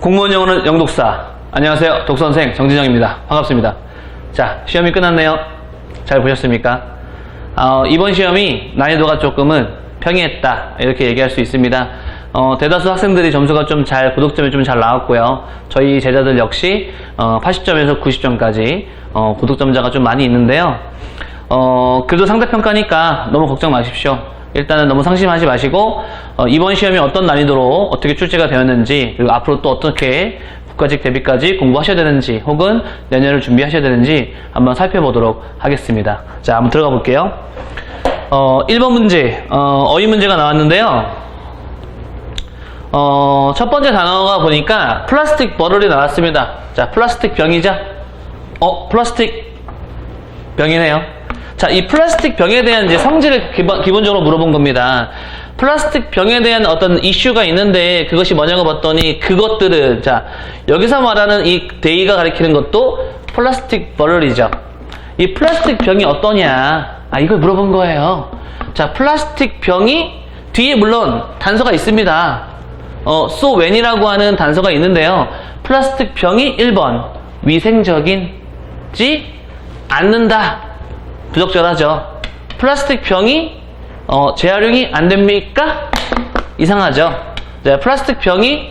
공무원 영어는 영독사. 안녕하세요. 독선생 정진영입니다. 반갑습니다. 자, 시험이 끝났네요. 잘 보셨습니까? 이번 시험이 난이도가 조금은 평이했다 이렇게 얘기할 수 있습니다. 대다수 학생들이 점수가 좀 고득점이 좀 잘 나왔고요. 저희 제자들 역시 80점에서 90점까지 고득점자가 좀 많이 있는데요. 그래도 상대평가니까 너무 걱정 마십시오. 일단은 너무 상심하지 마시고 이번 시험이 어떤 난이도로 어떻게 출제가 되었는지, 그리고 앞으로 또 어떻게 국가직 대비까지 공부하셔야 되는지, 혹은 내년을 준비하셔야 되는지 한번 살펴보도록 하겠습니다. 자, 한번 들어가 볼게요. 1번 문제, 어휘 문제가 나왔는데요. 첫 번째 단어가 보니까 플라스틱 버럴이 나왔습니다. 자, 플라스틱 병이죠? 플라스틱 병이네요. 자, 이 플라스틱 병에 대한 이제 성질을 기본적으로 물어본 겁니다. 플라스틱 병에 대한 어떤 이슈가 있는데 그것이 뭐냐고 봤더니 그것들은, 자, 여기서 말하는 이 데이가 가리키는 것도 플라스틱 버럴이죠. 이 플라스틱 병이 어떠냐? 이걸 물어본 거예요. 자, 플라스틱 병이 뒤에 물론 단서가 있습니다. so when이라고 하는 단서가 있는데요. 플라스틱 병이 1번 위생적인지 않는다. 부적절하죠. 플라스틱 병이 재활용이 안 됩니까? 이상하죠. 자, 플라스틱 병이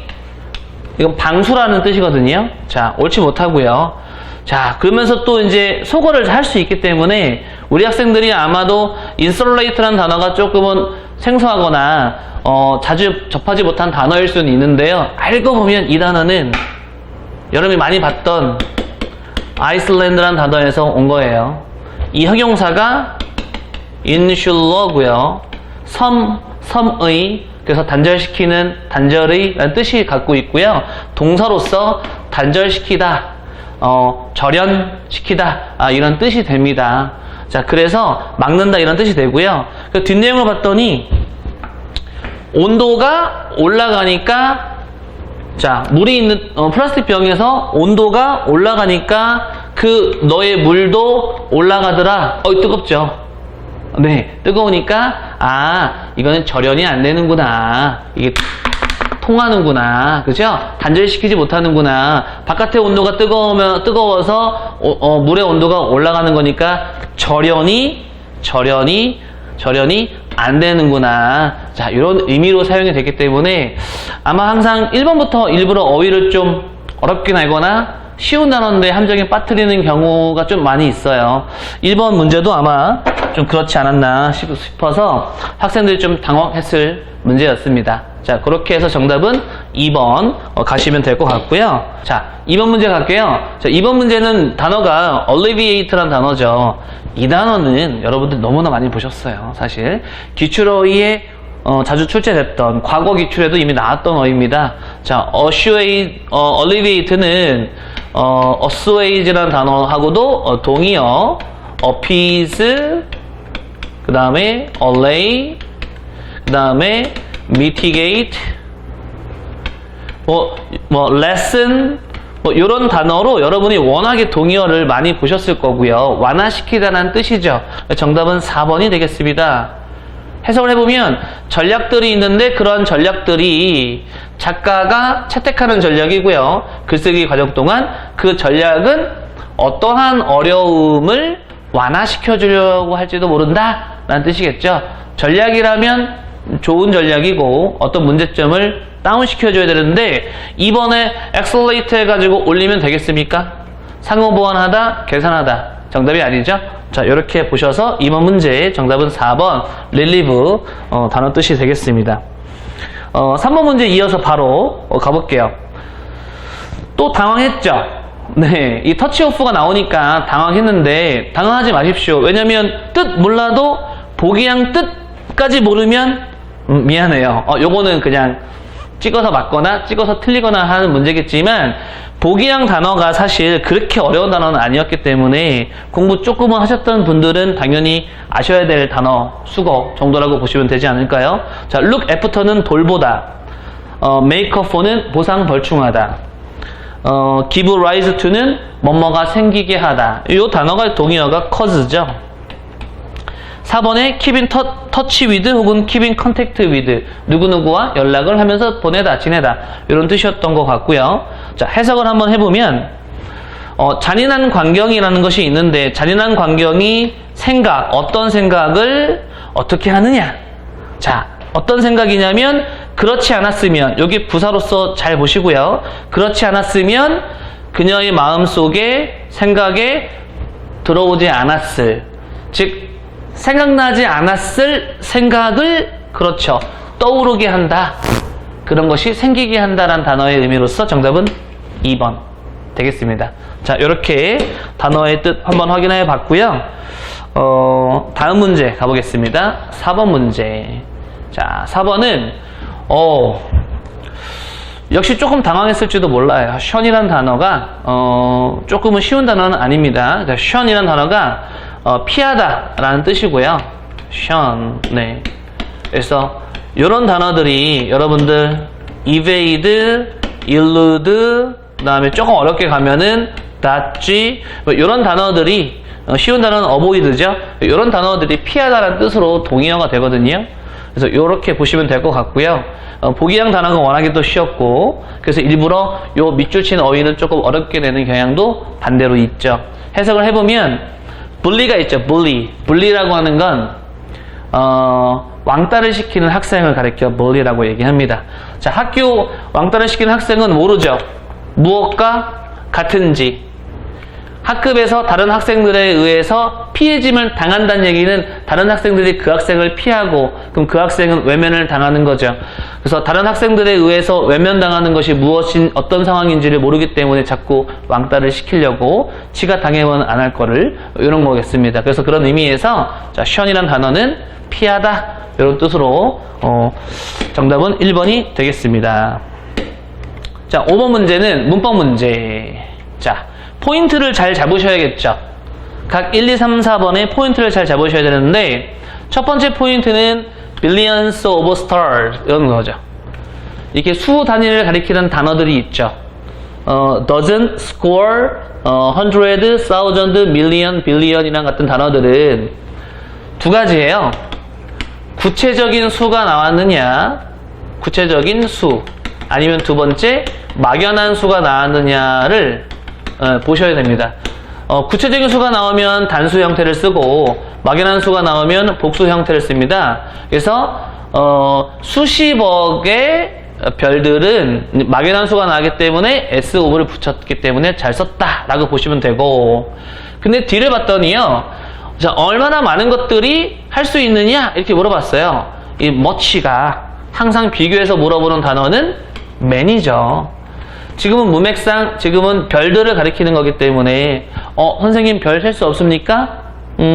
이건 방수라는 뜻이거든요. 자, 옳지 못하고요. 자, 그러면서 또 이제 속어를 할 수 있기 때문에 우리 학생들이 아마도 인슐레이트라는 단어가 조금은 생소하거나 자주 접하지 못한 단어일 수는 있는데요. 알고 보면 이 단어는 여러분이 많이 봤던 아이슬란드라는 단어에서 온 거예요. 이 형용사가 인슐러고요. 섬의, 그래서 단절시키는, 단절의 라는 뜻이 갖고 있고요. 동사로서 단절시키다, 절연시키다, 이런 뜻이 됩니다. 자, 그래서 막는다 이런 뜻이 되고요. 그 뒷내용을 봤더니 온도가 올라가니까, 자, 물이 있는 플라스틱 병에서 온도가 올라가니까 그 너의 물도 올라가더라. 뜨겁죠. 네, 뜨거우니까 이거는 절연이 안 되는구나. 이게 통하는구나. 그죠? 단절시키지 못하는구나. 바깥의 온도가 뜨거워서 물의 온도가 올라가는 거니까 절연이 안 되는구나. 자, 이런 의미로 사용이 됐기 때문에 아마 항상 1번부터 일부러 어휘를 좀 어렵게 내거나 쉬운 단어인데 함정에 빠뜨리는 경우가 좀 많이 있어요. 1번 문제도 아마 좀 그렇지 않았나 싶어서 학생들이 좀 당황했을 문제였습니다. 자, 그렇게 해서 정답은 2번 가시면 될 것 같고요. 자, 2번 문제 갈게요. 자, 2번 문제는 단어가 alleviate라는 단어죠. 이 단어는 여러분들 너무나 많이 보셨어요. 사실 기출어휘에 자주 출제됐던, 과거 기출에도 이미 나왔던 어휘입니다. 자, alleviate는 assuage라는 단어하고도 동의어, appease, 그 다음에 allay, 그 다음에 mitigate, lessen, 이런 단어로 여러분이 워낙에 동의어를 많이 보셨을 거고요. 완화시키다라는 뜻이죠. 정답은 4번이 되겠습니다. 해석을 해보면 전략들이 있는데 그런 전략들이 작가가 채택하는 전략이고요. 글쓰기 과정 동안 그 전략은 어떠한 어려움을 완화시켜 주려고 할지도 모른다 라는 뜻이겠죠. 전략이라면 좋은 전략이고 어떤 문제점을 다운시켜 줘야 되는데 이번에 accelerate 해가지고 올리면 되겠습니까? 상호 보완하다, 계산하다. 정답이 아니죠. 자, 이렇게 보셔서 2번 문제 정답은 4번 relieve 단어 뜻이 되겠습니다. 3번 문제 이어서 바로 가볼게요. 또 당황했죠. 네, 이 터치오프가 나오니까 당황했는데 당황하지 마십시오. 왜냐면 뜻 몰라도 보기양 뜻까지 모르면 미안해요. 요거는 그냥 찍어서 맞거나 찍어서 틀리거나 하는 문제겠지만 보기양 단어가 사실 그렇게 어려운 단어는 아니었기 때문에 공부 조금은 하셨던 분들은 당연히 아셔야 될 단어 수거 정도라고 보시면 되지 않을까요? 자, look after는 돌보다, make up for는 보상 벌충하다, give rise to는 뭐뭐가 생기게 하다. 이 단어가 동의어가 cause죠. 4번에 keep in touch with 혹은 keep in contact with 누구누구와 연락을 하면서 보내다 지내다 이런 뜻이었던 것 같고요. 자, 해석을 한번 해보면 잔인한 광경이라는 것이 있는데 잔인한 광경이 어떤 생각을 어떻게 하느냐. 자, 어떤 생각이냐면 그렇지 않았으면 여기 부사로서 잘 보시고요. 그렇지 않았으면 그녀의 마음속에 생각에 들어오지 않았을, 즉 생각나지 않았을 생각을 그렇죠 떠오르게 한다. 그런 것이 생기게 한다라는 단어의 의미로서 정답은 2번 되겠습니다. 자, 이렇게 단어의 뜻 한번 확인해 봤고요. 다음 문제 가보겠습니다. 4번 문제. 자, 4번은 역시 조금 당황했을지도 몰라요. 션이라는 단어가 조금은 쉬운 단어는 아닙니다. 션이라는 단어가 피하다 라는 뜻이고요. 션. 네. 그래서 이런 단어들이 여러분들 evade, elude, 그 다음에 조금 어렵게 가면은 dodge 이런 단어들이 쉬운 단어는 avoid죠. 이런 단어들이 피하다라는 뜻으로 동의어가 되거든요. 그래서 이렇게 보시면 될 것 같고요. 보기양 단어가 워낙에 또 쉬웠고 그래서 일부러 요 밑줄 친 어휘는 조금 어렵게 되는 경향도 반대로 있죠. 해석을 해보면 bully가 있죠. bully라고 하는 건 왕따를 시키는 학생을 가리켜 bully라고 얘기합니다. 자, 학교 왕따를 시키는 학생은 모르죠. 무엇과 같은지. 학급에서 다른 학생들에 의해서 피해짐을 당한다는 얘기는 다른 학생들이 그 학생을 피하고 그럼 그 학생은 외면을 당하는 거죠. 그래서 다른 학생들에 의해서 외면당하는 것이 어떤 상황인지를 모르기 때문에 자꾸 왕따를 시키려고 지가 당해서는 안 할 거를 이런 거겠습니다. 그래서 그런 의미에서 자, 션이란 단어는 피하다 이런 뜻으로 정답은 1번이 되겠습니다. 자, 5번 문제는 문법 문제. 자, 포인트를 잘 잡으셔야겠죠. 각 1, 2, 3, 4번의 포인트를 잘 잡으셔야 되는데 첫 번째 포인트는 billions of stars 이런 거죠. 이렇게 수 단위를 가리키는 단어들이 있죠. dozen, score, hundred, thousand, million, billion 이랑 같은 단어들은 두 가지예요. 구체적인 수가 나왔느냐, 구체적인 수, 아니면 두 번째 막연한 수가 나왔느냐를 보셔야 됩니다. 구체적인 수가 나오면 단수 형태를 쓰고 막연한 수가 나오면 복수 형태를 씁니다. 그래서 수십억의 별들은 막연한 수가 나기 때문에 S5를 붙였기 때문에 잘 썼다 라고 보시면 되고 근데 뒤를 봤더니요. 자, 얼마나 많은 것들이 할 수 있느냐 이렇게 물어봤어요. 이 much가 항상 비교해서 물어보는 단어는 many죠. 지금은 문맥상 지금은 별들을 가리키는 거기 때문에 선생님 별 셀 수 없습니까?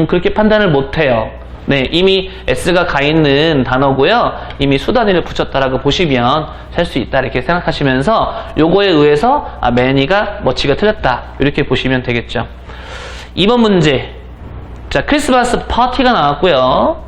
그렇게 판단을 못해요. 네, 이미 S가 가 있는 단어고요. 이미 수 단위를 붙였다라고 보시면 셀 수 있다 이렇게 생각하시면서 요거에 의해서 many가 much가 틀렸다 이렇게 보시면 되겠죠. 2번 문제. 자, 크리스마스 파티가 나왔고요.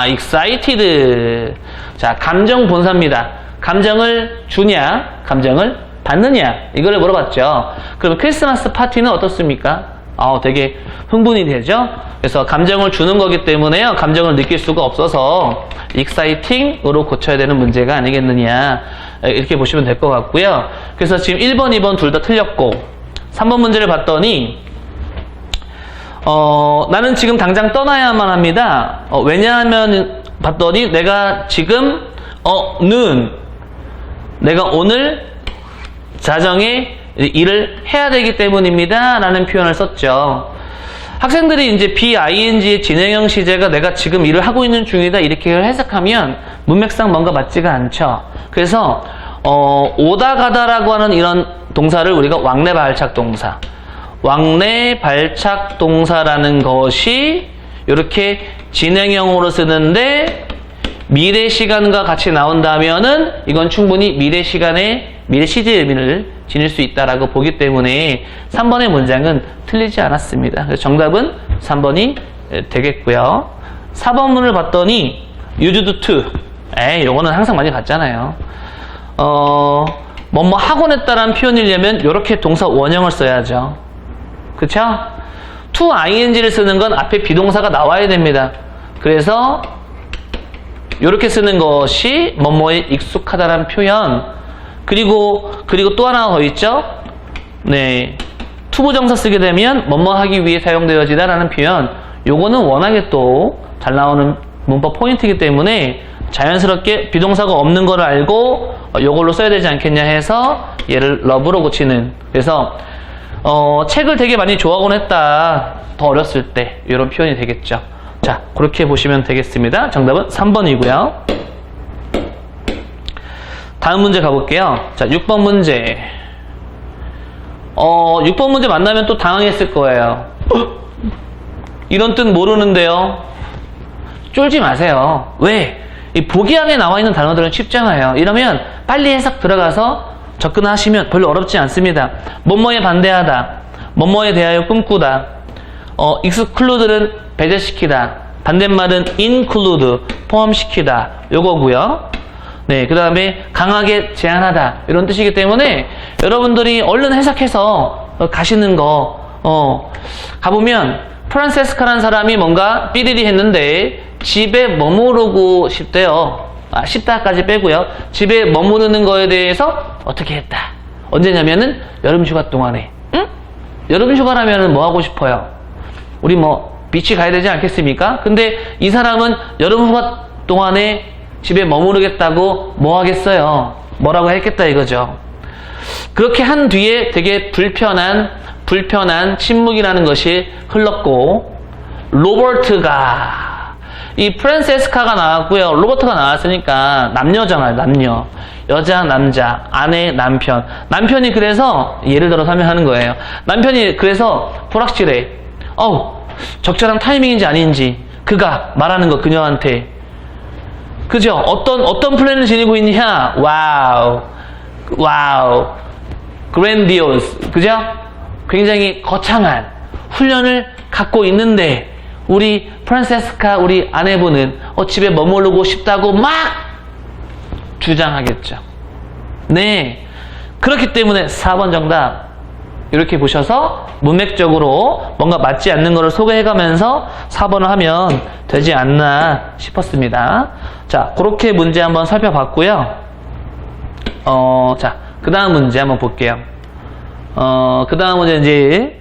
excited. 자, 감정 본사입니다. 감정을 주냐, 감정을 받느냐, 이거를 물어봤죠. 그럼 크리스마스 파티는 어떻습니까? 되게 흥분이 되죠? 그래서 감정을 주는 거기 때문에요. 감정을 느낄 수가 없어서 exciting으로 고쳐야 되는 문제가 아니겠느냐. 이렇게 보시면 될 것 같고요. 그래서 지금 1번, 2번 둘 다 틀렸고 3번 문제를 봤더니 나는 지금 당장 떠나야만 합니다. 왜냐하면 봤더니 내가 지금 내가 오늘 자정에 일을 해야 되기 때문입니다 라는 표현을 썼죠. 학생들이 이제 BING의 진행형 시제가 내가 지금 일을 하고 있는 중이다 이렇게 해석하면 문맥상 뭔가 맞지가 않죠. 그래서 오다 가다라고 하는 이런 동사를 우리가 왕래 발착 동사, 왕래 발착 동사라는 것이 이렇게 진행형으로 쓰는데 미래 시간과 같이 나온다면은 이건 충분히 미래 시간에 미래 시제 의미를 지닐 수 있다라고 보기 때문에 3번의 문장은 틀리지 않았습니다. 그래서 정답은 3번이 되겠고요. 4번문을 봤더니 used to. 요거는 항상 많이 봤잖아요. 뭐뭐 하곤 했다라는 표현이려면 이렇게 동사 원형을 써야죠. 그쵸? to ing를 쓰는 건 앞에 비동사가 나와야 됩니다. 그래서 이렇게 쓰는 것이 뭐뭐에 익숙하다는 표현. 그리고 또 하나가 더 있죠. 네, 투부정사 쓰게 되면 뭐뭐 하기 위해 사용되어지다라는 표현. 요거는 워낙에 또 잘 나오는 문법 포인트이기 때문에 자연스럽게 비동사가 없는 걸 알고 요걸로 써야 되지 않겠냐 해서 얘를 love로 고치는. 그래서 책을 되게 많이 좋아하곤 했다. 더 어렸을 때 이런 표현이 되겠죠. 자, 그렇게 보시면 되겠습니다. 정답은 3번이고요. 다음 문제 가볼게요. 자, 6번 문제. 6번 문제 만나면 또 당황했을 거예요. 이런 뜻 모르는데요. 쫄지 마세요. 왜? 이 보기항에 나와 있는 단어들은 쉽잖아요. 이러면 빨리 해석 들어가서 접근하시면 별로 어렵지 않습니다. 뭐뭐에 반대하다, 뭐뭐에 대하여 꿈꾸다, exclude는 배제시키다, 반대말은 include, 포함시키다, 요거고요. 네, 그 다음에 강하게 제한하다, 이런 뜻이기 때문에 여러분들이 얼른 해석해서 가시는 거, 가보면 프란세스카라는 사람이 뭔가 삐리리 했는데 집에 머무르고 싶대요. 싶다까지 빼고요. 집에 머무르는 거에 대해서 어떻게 했다. 언제냐면은 여름 휴가 동안에. 응? 여름 휴가라면은 뭐 하고 싶어요? 우리 뭐 비치 가야 되지 않겠습니까? 근데 이 사람은 여름 휴가 동안에 집에 머무르겠다고 뭐 하겠어요? 뭐라고 했겠다 이거죠. 그렇게 한 뒤에 되게 불편한 침묵이라는 것이 흘렀고, 로버트가, 이 프란세스카가 나왔고요. 로버트가 나왔으니까 남녀잖아요. 남녀. 여자, 남자, 아내, 남편. 남편이 그래서 예를 들어서 하는 거예요. 남편이 그래서 불확실해. 적절한 타이밍인지 아닌지 그가 말하는 거 그녀한테. 그죠? 어떤 플랜을 지니고 있냐? 와우. grandiose. 그죠? 굉장히 거창한 훈련을 갖고 있는데 우리 프란세스카 우리 아내분은 집에 머무르고 싶다고 막 주장하겠죠. 네, 그렇기 때문에 4번 정답 이렇게 보셔서 문맥적으로 뭔가 맞지 않는 것을 소개해가면서 4번을 하면 되지 않나 싶었습니다. 자, 그렇게 문제 한번 살펴봤고요. 자, 그 다음 문제 한번 볼게요. 그 다음 문제 이제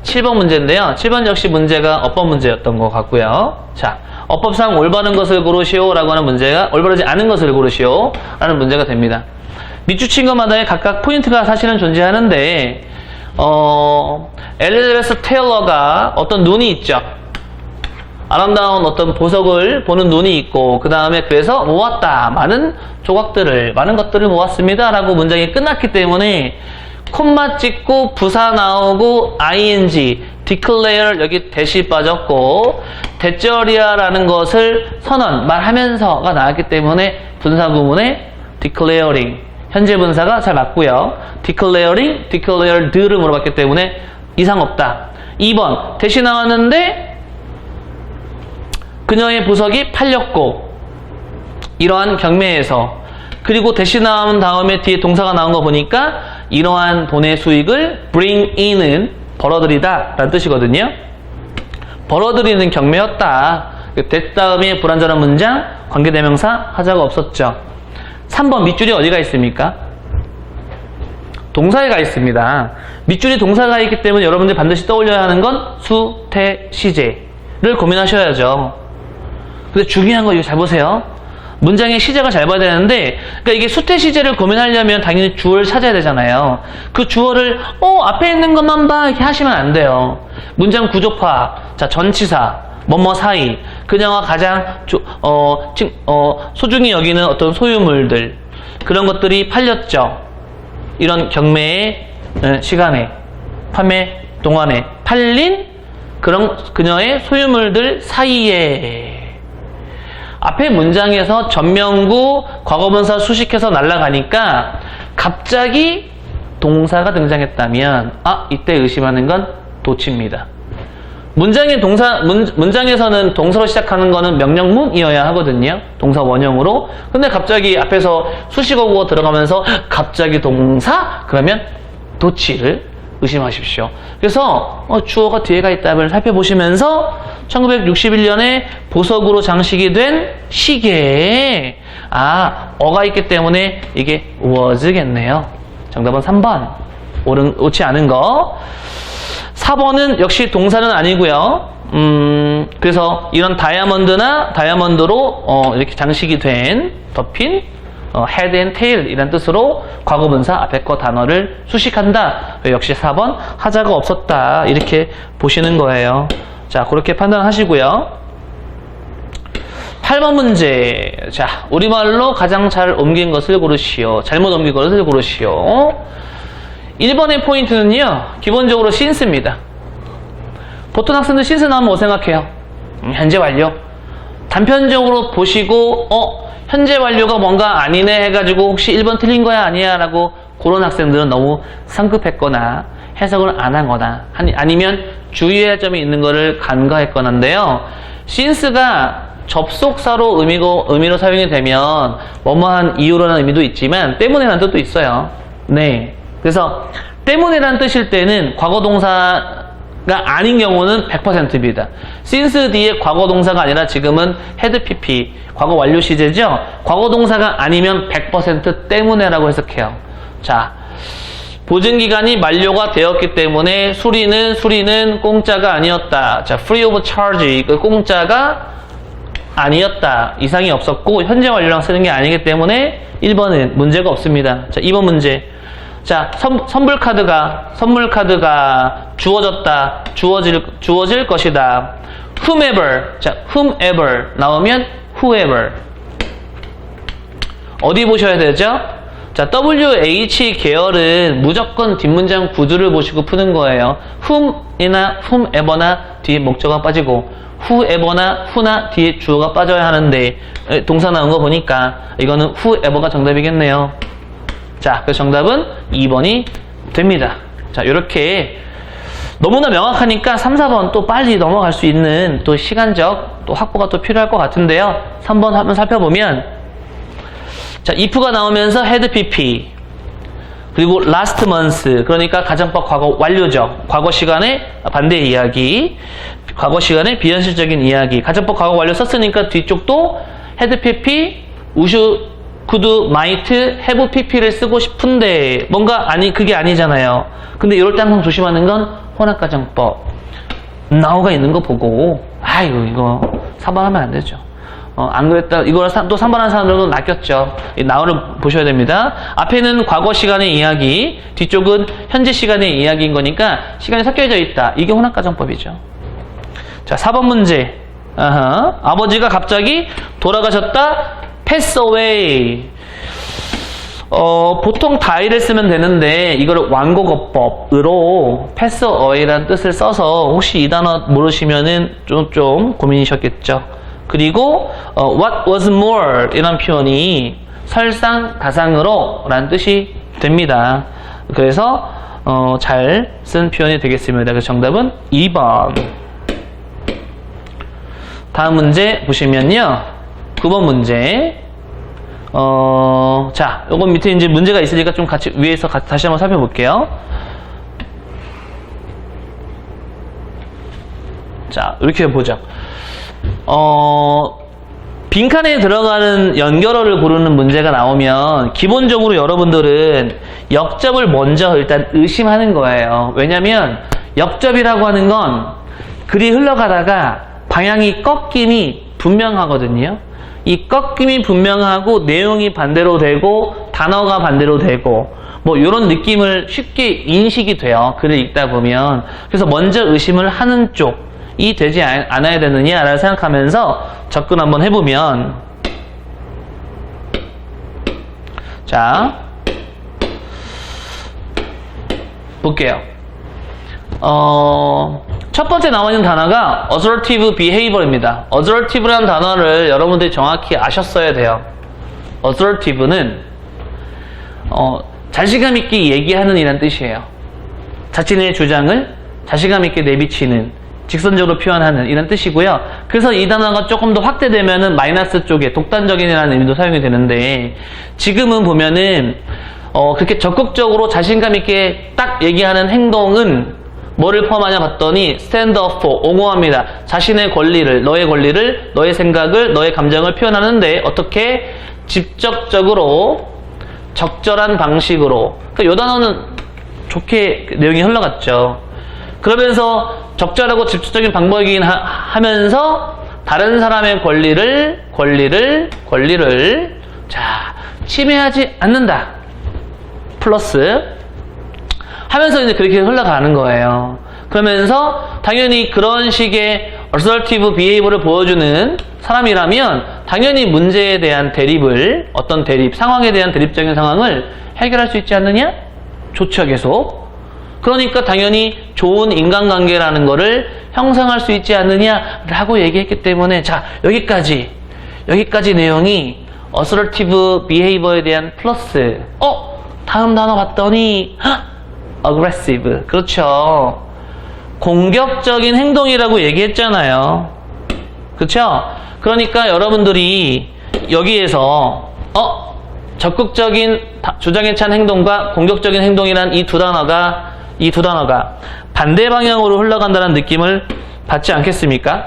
7번 문제인데요. 7번 역시 문제가 어법 문제였던 것 같고요. 자, 어법상 올바른 것을 고르시오 라고 하는 문제가 올바르지 않은 것을 고르시오 라는 문제가 됩니다. 밑줄 것마다의 각각 포인트가 사실은 존재하는데 엘리자베스 테일러가 어떤 눈이 있죠. 아름다운 어떤 보석을 보는 눈이 있고 그 다음에 그래서 모았다. 많은 것들을 모았습니다 라고 문장이 끝났기 때문에 콤마 찍고 부사 나오고 ing, declare 여기 대시 빠졌고 대절이야라는 것을 선언, 말하면서가 나왔기 때문에 분사 구문에 declaring 현재 분사가 잘 맞고요. declaring, declared를 물어봤기 때문에 이상 없다. 2번 대시 나왔는데 그녀의 보석이 팔렸고 이러한 경매에서 그리고 대시 나온 다음에 뒤에 동사가 나온 거 보니까 이러한 돈의 수익을 bring in은 벌어들이다 라는 뜻이거든요. 벌어들이는 경매였다. that 다음에 불완전한 문장 관계대명사 하자가 없었죠. 3번 밑줄이 어디가 있습니까? 동사에 가 있습니다. 밑줄이 동사가 있기 때문에 여러분들이 반드시 떠올려야 하는 건 수, 태, 시제를 고민하셔야죠. 근데 중요한 거 이거 잘 보세요. 문장의 시제가 잘 봐야 되는데, 그러니까 이게 수태 시제를 고민하려면 당연히 주어를 찾아야 되잖아요. 그 주어를 앞에 있는 것만 봐 이렇게 하시면 안 돼요. 문장 구조파, 자 전치사, 뭐뭐 사이, 그녀가 가장 소중히 여기는 어떤 소유물들 그런 것들이 팔렸죠. 이런 경매의 시간에, 판매 동안에 팔린 그런 그녀의 소유물들 사이에. 앞에 문장에서 전명구 과거분사 수식해서 날아가니까 갑자기 동사가 등장했다면 이때 의심하는 건 도치입니다. 문장에서는 동사로 시작하는 거는 명령문이어야 하거든요. 동사 원형으로. 근데 갑자기 앞에서 수식어구가 들어가면서 갑자기 동사? 그러면 도치를 의심하십시오. 그래서 주어가 뒤에가 있다를 살펴보시면서 1961년에 보석으로 장식이 된 시계. 어가 있기 때문에 이게 was겠네요. 정답은 3번. 옳지 않은 거. 4번은 역시 동사는 아니고요. 그래서 이런 다이아몬드로 이렇게 장식이 된 덮인 head and tail 이란 뜻으로 과거분사 앞에 거 단어를 수식한다. 역시 4번 하자가 없었다. 이렇게 보시는 거예요. 자, 그렇게 판단하시고요. 8번 문제. 자, 우리말로 가장 잘 옮긴 것을 고르시오. 잘못 옮긴 것을 고르시오. 1번의 포인트는요, 기본적으로 since입니다. 보통 학생들 since 나오면 뭐 생각해요? 현재 완료. 단편적으로 보시고, 현재 완료가 뭔가 아니네 해가지고 혹시 1번 틀린 거야 아니야 라고 그런 학생들은 너무 성급했거나 해석을 안 하거나 아니면 주의해야 할 점이 있는 거를 간과했거나인데요. since가 접속사로 의미로 사용이 되면 뭐뭐한 이유로라는 의미도 있지만 때문에라는 뜻도 있어요. 네. 그래서 때문에라는 뜻일 때는 과거동사가 아닌 경우는 100%입니다. since 뒤에 과거동사가 아니라 지금은 had pp 과거 완료 시제죠. 과거동사가 아니면 100% 때문에라고 해석해요. 자, 보증기간이 만료가 되었기 때문에 수리는 공짜가 아니었다. 자, free of charge 그 공짜가 아니었다. 이상이 없었고 현재 완료랑 쓰는 게 아니기 때문에 1번은 문제가 없습니다. 자, 2번 문제. 자, 선물 카드가 주어졌다. 주어질 것이다. whomever. 자, whomever 나오면 whoever. 어디 보셔야 되죠? 자, WH 계열은 무조건 뒷문장 구두를 보시고 푸는 거예요. whom이나 whomever나 뒤에 목적어가 빠지고 whoever나 who나 뒤에 주어가 빠져야 하는데 동사 나온 거 보니까 이거는 whoever가 정답이겠네요. 자, 그래서 정답은 2번이 됩니다. 자, 이렇게 너무나 명확하니까 3, 4번 또 빨리 넘어갈 수 있는 또 시간적 또 확보가 또 필요할 것 같은데요. 3번 한번 살펴보면 자, if가 나오면서 had pp 그리고 last month 그러니까 가정법 과거 완료죠. 과거 시간의 반대 이야기, 과거 시간의 비현실적인 이야기. 가정법 과거 완료 썼으니까 뒤쪽도 had pp, 우슈 could, might, have pp를 쓰고 싶은데 뭔가 그게 아니잖아요. 근데 이럴 때 항상 조심하는 건 혼합가정법 now가 있는 거 보고 이거 3번 하면 안 되죠. 안 그랬다 이걸 또 3번 하는 사람들도 낚였죠. 이 now를 보셔야 됩니다. 앞에는 과거 시간의 이야기, 뒤쪽은 현재 시간의 이야기인 거니까 시간이 섞여져 있다. 이게 혼합가정법이죠. 자, 4번 문제. 아버지가 갑자기 돌아가셨다. pass away. 보통 die를 쓰면 되는데 이거를 완곡어법으로 pass away라는 뜻을 써서 혹시 이 단어 모르시면은 좀 고민이셨겠죠. 그리고 what was more 이런 표현이 설상가상으로 라는 뜻이 됩니다. 그래서 잘 쓴 표현이 되겠습니다. 그래서 정답은 2번. 다음 문제 보시면요. 9번 문제. 자, 요건 밑에 이제 문제가 있으니까 좀 같이 위에서 다시 한번 살펴볼게요. 자, 이렇게 보죠. 빈칸에 들어가는 연결어를 고르는 문제가 나오면 기본적으로 여러분들은 역접을 먼저 일단 의심하는 거예요. 왜냐면 역접이라고 하는 건 글이 흘러가다가 방향이 꺾임이 분명하거든요. 이 꺾임이 분명하고 내용이 반대로 되고 단어가 반대로 되고 뭐 이런 느낌을 쉽게 인식이 돼요. 글을 읽다 보면. 그래서 먼저 의심을 하는 쪽이 되지 않아야 되느냐라고 생각하면서 접근 한번 해보면, 자 볼게요. 첫 번째 나와 있는 단어가 assertive behavior입니다. assertive라는 단어를 여러분들이 정확히 아셨어야 돼요. assertive는 자신감 있게 얘기하는 이란 뜻이에요. 자신의 주장을 자신감 있게 내비치는, 직선적으로 표현하는 이런 뜻이고요. 그래서 이 단어가 조금 더 확대되면은 마이너스 쪽에 독단적인이라는 의미도 사용이 되는데, 지금은 보면은 그렇게 적극적으로 자신감 있게 딱 얘기하는 행동은 뭐를 포함하냐 봤더니 stand up for, 옹호합니다. 자신의 권리를, 너의 생각을, 너의 감정을 표현하는데 어떻게? 직접적으로, 적절한 방식으로. 그러니까 요 단어는 좋게 내용이 흘러갔죠. 그러면서 적절하고 직접적인 방법이긴 하면서 다른 사람의 권리를 자, 침해하지 않는다. 플러스 하면서 이제 그렇게 흘러가는 거예요. 그러면서 당연히 그런 식의 assertive behavior를 보여주는 사람이라면 당연히 문제에 대한 대립을, 어떤 대립, 상황에 대한 대립적인 상황을 해결할 수 있지 않느냐? 좋죠, 계속. 그러니까 당연히 좋은 인간관계라는 거를 형성할 수 있지 않느냐라고 얘기했기 때문에 자, 여기까지 내용이 assertive behavior에 대한 플러스. 다음 단어 봤더니 aggressive. 그렇죠. 공격적인 행동이라고 얘기했잖아요. 그렇죠? 그러니까 여러분들이 여기에서 적극적인 주장에 찬 행동과 공격적인 행동이란 이 두 단어가 반대 방향으로 흘러간다는 느낌을 받지 않겠습니까?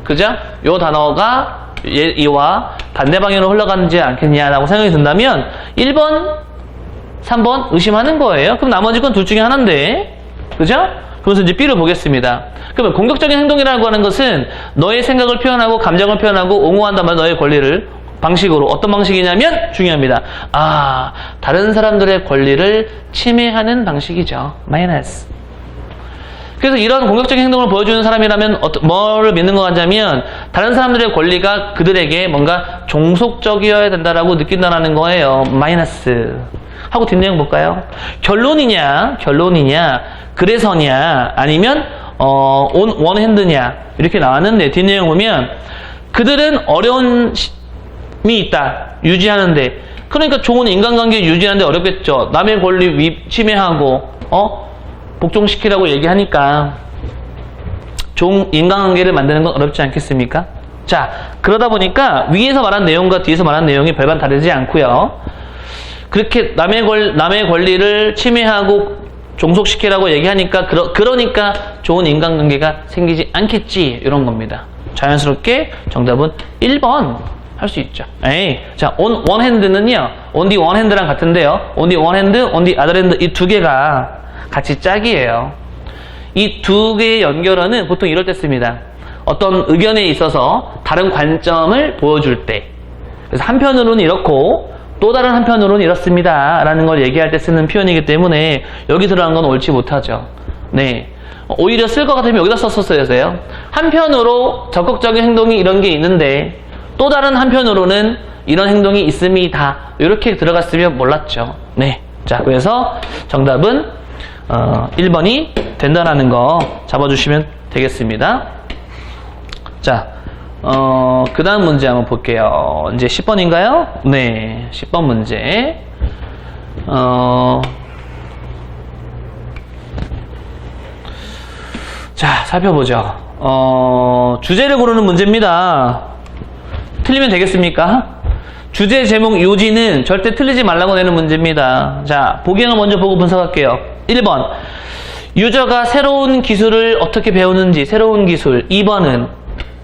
그죠? 요 단어가 이와 반대 방향으로 흘러가지 않겠냐라고 생각이 든다면 1번, 3번 의심하는 거예요. 그럼 나머지 건 둘 중에 하나인데, 그죠? 그래서 이제 B를 보겠습니다. 그러면 공격적인 행동이라고 하는 것은 너의 생각을 표현하고 감정을 표현하고 옹호한단 말이야. 너의 권리를 방식으로. 어떤 방식이냐면 중요합니다. 다른 사람들의 권리를 침해하는 방식이죠. 마이너스. 그래서 이런 공격적인 행동을 보여주는 사람이라면 뭐를 믿는 것 같냐면 다른 사람들의 권리가 그들에게 뭔가 종속적이어야 된다라고 느낀다는 거예요. 마이너스. 하고 뒷내용 볼까요? 결론이냐 그래서냐 아니면 원핸드냐 이렇게 나왔는데 뒷내용 보면 그들은 어려움이 있다 유지하는데, 그러니까 좋은 인간관계 유지하는데 어렵겠죠. 남의 권리 침해하고 복종시키라고 얘기하니까 좋은 인간관계를 만드는 건 어렵지 않겠습니까? 자, 그러다 보니까 위에서 말한 내용과 뒤에서 말한 내용이 별반 다르지 않고요. 그렇게 남의 권리를 침해하고 종속시키라고 얘기하니까 그러니까 좋은 인간관계가 생기지 않겠지, 이런 겁니다. 자연스럽게 정답은 1번 할 수 있죠. 자, on one hand는요, on the one hand랑 같은데요. on the one hand, on the other hand 이 두 개가 같이 짝이에요. 이 두 개의 연결어는 보통 이럴 때 씁니다. 어떤 의견에 있어서 다른 관점을 보여줄 때. 그래서 한편으로는 이렇고 또 다른 한편으로는 이렇습니다 라는 걸 얘기할 때 쓰는 표현이기 때문에 여기 들어간 건 옳지 못하죠. 네, 오히려 쓸 것 같으면 여기다 썼어야 돼요. 한편으로 적극적인 행동이 이런 게 있는데 또 다른 한편으로는 이런 행동이 있습니다. 이렇게 들어갔으면 몰랐죠. 네, 자, 그래서 정답은 1번이 된다라는 거 잡아주시면 되겠습니다. 자, 그 다음 문제 한번 볼게요. 이제 10번인가요? 네, 10번 문제. 자, 살펴보죠. 주제를 고르는 문제입니다. 틀리면 되겠습니까? 주제 제목 요지는 절대 틀리지 말라고 내는 문제입니다. 자, 보기형을 먼저 보고 분석할게요. 1번, 유저가 새로운 기술을 어떻게 배우는지, 새로운 기술. 2번은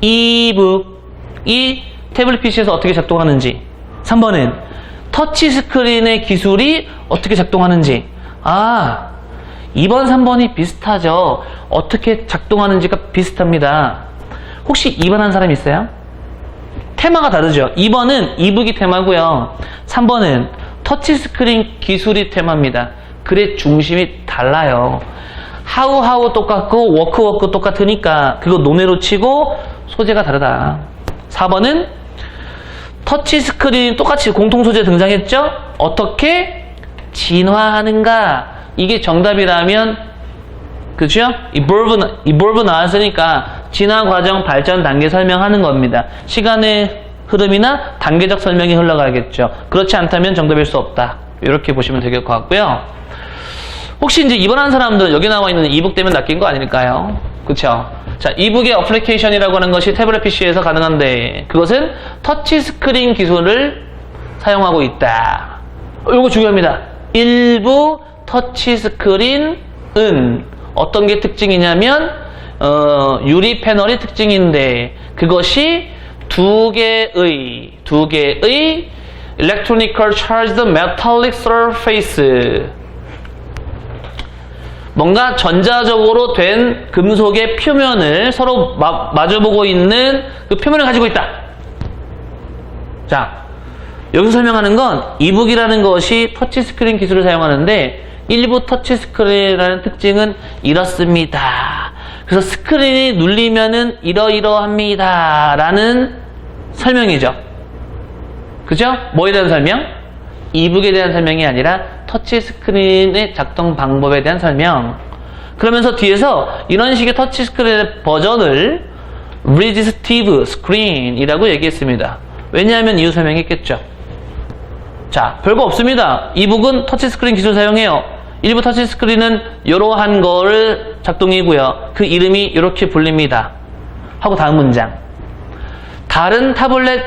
이북, 이 태블릿 PC에서 어떻게 작동하는지. 3번은 터치 스크린의 기술이 어떻게 작동하는지. 2번, 3번이 비슷하죠. 어떻게 작동하는지가 비슷합니다. 혹시 2번 한 사람 있어요? 테마가 다르죠. 2번은 이북이 테마고요. 3번은 터치 스크린 기술이 테마입니다. 글의 중심이 달라요. 하우 똑같고 워크 똑같으니까 그거 논외로 치고 소재가 다르다. 4번은 터치 스크린 똑같이 공통 소재 등장했죠? 어떻게 진화하는가? 이게 정답이라면, 그죠? evolve 나왔으니까 진화 과정, 발전 단계 설명하는 겁니다. 시간의 흐름이나 단계적 설명이 흘러가겠죠. 그렇지 않다면 정답일 수 없다. 이렇게 보시면 될 것 같고요. 혹시 이제 입원한 사람들 여기 나와 있는 이북 때문에 낚인 거 아닐까요? 그쵸? 자, 이북의 어플리케이션이라고 하는 것이 태블릿 PC에서 가능한데 그것은 터치 스크린 기술을 사용하고 있다. 이거 중요합니다. 일부 터치스크린은 어떤 게 특징이냐면 유리 패널이 특징인데 그것이 두 개의 electronical charged metallic surface 뭔가 전자적으로 된 금속의 표면을 서로 마주보고 있는 그 표면을 가지고 있다. 자, 여기서 설명하는 건 이북이라는 것이 터치스크린 기술을 사용하는데 일부 터치스크린이라는 특징은 이렇습니다. 그래서 스크린이 눌리면은 이러이러합니다 라는 설명이죠. 그죠? 뭐에 대한 설명? 이북에 대한 설명이 아니라 터치스크린의 작동 방법에 대한 설명. 그러면서 뒤에서 이런 식의 터치스크린의 버전을 resistive screen이라고 얘기했습니다. 왜냐하면 이유 설명했겠죠. 자, 별거 없습니다. 이북은 터치스크린 기술 사용해요. 일부 터치스크린은 이러한 거를 작동이고요. 그 이름이 이렇게 불립니다. 하고 다음 문장. 다른 타블렛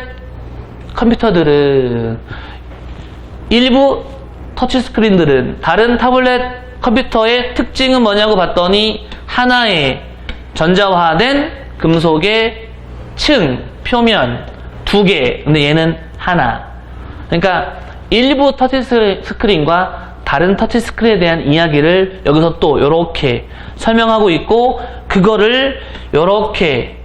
컴퓨터들은 일부 터치스크린들은 다른 타블렛 컴퓨터의 특징은 뭐냐고 봤더니 하나의 전자화된 금속의 층, 표면 두 개. 근데 얘는 하나. 그러니까 일부 터치스크린과 다른 터치스크린에 대한 이야기를 여기서 또 이렇게 설명하고 있고 그거를 이렇게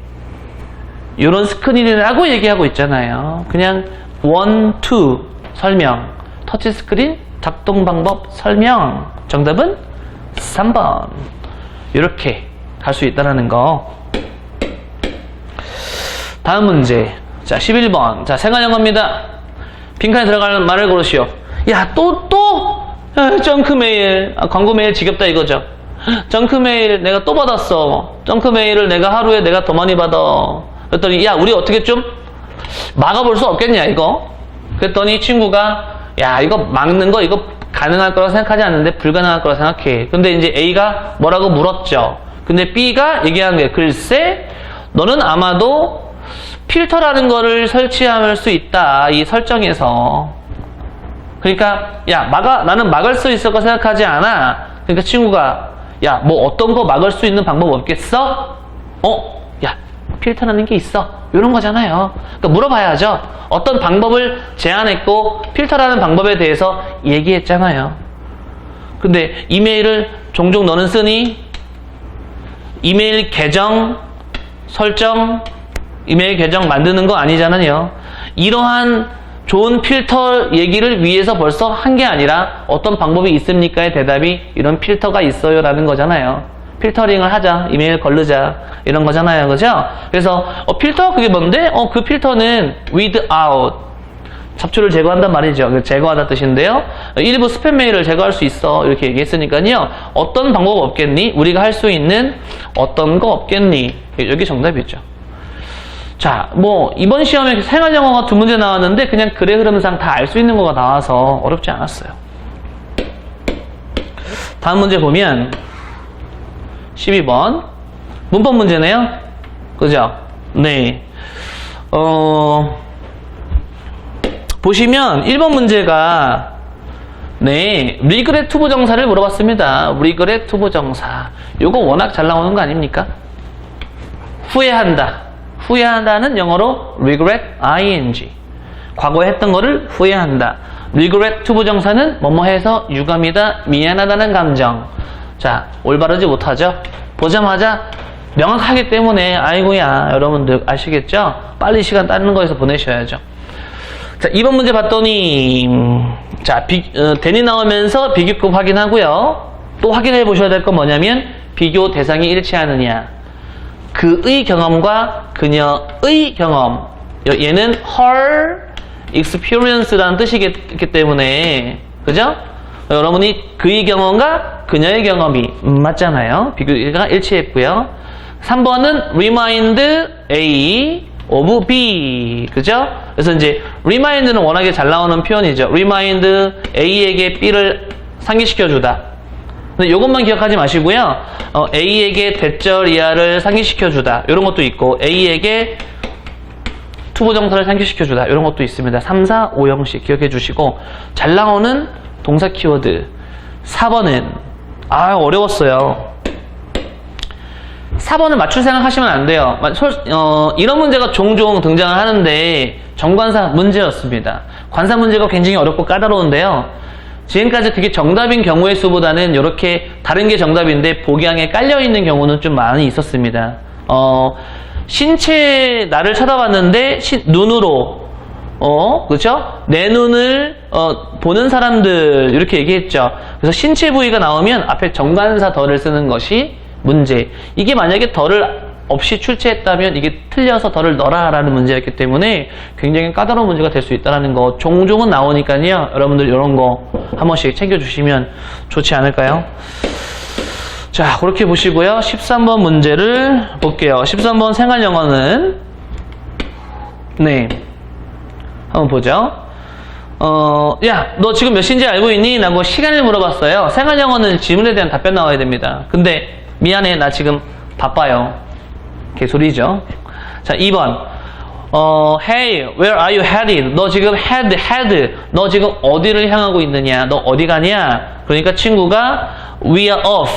이런 스크린이라고 얘기하고 있잖아요. 그냥 1, 2 설명. 터치스크린 작동 방법 설명. 정답은 3번. 이렇게 갈 수 있다는 거. 다음 문제. 자, 11번. 자, 생활영어입니다. 빈칸에 들어갈 말을 고르시오. 야, 정크 메일. 광고 메일 지겹다 이거죠. 정크 메일 내가 또 받았어. 정크 메일을 내가 하루에 내가 더 많이 받아. 그랬더니, 야, 우리 어떻게 좀 막아볼 수 없겠냐, 이거? 그랬더니 친구가, 야, 이거 막는 거, 이거 가능할 거라고 생각하지 않는데 불가능할 거라고 생각해. 근데 이제 A가 뭐라고 물었죠. 근데 B가 얘기한 게, 글쎄, 너는 아마도 필터라는 거를 설치할 수 있다. 이 설정에서. 그러니까, 야, 나는 막을 수 있을 거 생각하지 않아. 그러니까 친구가, 야, 뭐 어떤 거 막을 수 있는 방법 없겠어? 야, 필터라는 게 있어. 이런 거잖아요. 그러니까 물어봐야죠. 어떤 방법을 제안했고 필터라는 방법에 대해서 얘기했잖아요. 근데 이메일을 종종 너는 쓰니? 이메일 계정 설정, 이메일 계정 만드는 거 아니잖아요. 이러한 좋은 필터 얘기를 위해서 벌써 한 게 아니라 어떤 방법이 있습니까의 대답이 이런 필터가 있어요 라는 거잖아요. 필터링을 하자, 이메일 걸르자 이런 거잖아요. 그죠? 그래서 필터 그게 뭔데? 그 필터는 without 잡초를 제거한단 말이죠. 제거하다 뜻인데요. 일부 스팸 메일을 제거할 수 있어 이렇게 얘기했으니까요. 어떤 방법 없겠니? 우리가 할 수 있는 어떤 거 없겠니? 여기 정답이죠. 자, 뭐 이번 시험에 생활영어가 2문제 나왔는데 그냥 글의 흐름상 다 알 수 있는 거가 나와서 어렵지 않았어요. 다음 문제 보면 12번 문법 문제네요. 그죠? 네. 보시면 1번 문제가 네, regret 부정사를 물어봤습니다. regret 부정사. 요거 워낙 잘 나오는 거 아닙니까? 후회한다. 후회한다는 영어로 regret ing. 과거에 했던 거를 후회한다. regret 부정사는 뭐뭐 해서 유감이다, 미안하다는 감정. 자, 올바르지 못하죠? 보자마자 명확하기 때문에 아이고야 여러분들 아시겠죠? 빨리 시간 다른 거에서 보내셔야죠. 자, 2번 문제 봤더니 자, 대니 나오면서 비교급 확인하고요. 또 확인해 보셔야 될 건 뭐냐면 비교 대상이 일치하느냐. 그의 경험과 그녀의 경험. 얘는 her experience라는 뜻이기 때문에 그죠? 여러분이 그의 경험과 그녀의 경험이 맞잖아요. 비교가 일치했고요. 3번은 remind A of B. 그죠? 그래서 이제 remind는 워낙에 잘 나오는 표현이죠. remind A에게 B를 상기시켜주다. 근데 이것만 기억하지 마시고요. A에게 대절 이하를 상기시켜주다. 이런 것도 있고 A에게 투부정사를 상기시켜주다. 이런 것도 있습니다. 3, 4, 5형식 기억해 주시고 잘 나오는 동사 키워드. 4번은 어려웠어요. 4번을 맞출 생각하시면 안 돼요. 이런 문제가 종종 등장을 하는데 정관사 문제였습니다. 관사 문제가 굉장히 어렵고 까다로운데요. 지금까지 그게 정답인 경우의 수보다는 이렇게 다른 게 정답인데 복양에 깔려있는 경우는 좀 많이 있었습니다. 신체 나를 쳐다봤는데 눈으로 그죠? 내 눈을 보는 사람들 이렇게 얘기했죠. 그래서 신체 부위가 나오면 앞에 정관사 덜을 쓰는 것이 문제. 이게 만약에 덜을 없이 출제했다면 이게 틀려서 덜을 넣어라 라는 문제였기 때문에 굉장히 까다로운 문제가 될 수 있다는 거 종종은 나오니까요. 여러분들 이런 거 한 번씩 챙겨주시면 좋지 않을까요? 자, 그렇게 보시고요. 13번 문제를 볼게요. 13번 생활영어는 네, 한번 보죠. 야, 너 지금 몇 시인지 알고 있니? 라고 시간을 물어봤어요. 생활영어는 질문에 대한 답변 나와야 됩니다. 근데 미안해, 나 지금 바빠요. 개소리죠. 자, 2번. Hey, where are you headed? 너 지금 head. 너 지금 어디를 향하고 있느냐? 너 어디 가냐? 그러니까 친구가 we are off.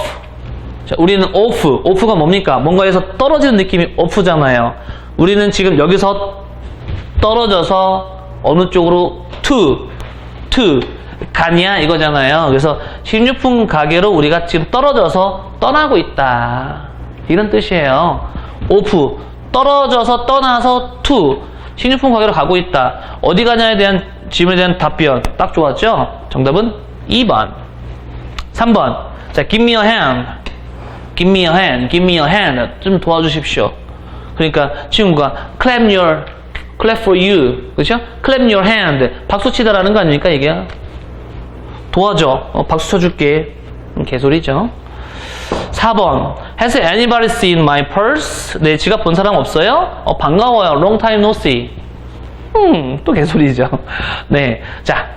자, 우리는 off가 뭡니까? 뭔가에서 떨어지는 느낌이 off잖아요. 우리는 지금 여기서 떨어져서 어느 쪽으로 to 가냐 이거잖아요. 그래서 식료품 가게로 우리가 지금 떨어져서 떠나고 있다. 이런 뜻이에요. off, 떨어져서 떠나서 to, 식료품 가게로 가고 있다. 어디 가냐에 대한 질문에 대한 답변 딱 좋았죠? 정답은 2번. 3번. 자, give me a hand. give me a hand. 좀 도와주십시오. 그러니까 친구가 clap for you. 그죠? clap your hand. 박수 치다라는 거 아닙니까, 이게? 도와줘. 박수 쳐줄게. 개소리죠. 4번. Has anybody seen my purse? 내 지갑 본 사람 없어요? 반가워요. Long time no see. 또 개소리죠. 네. 자.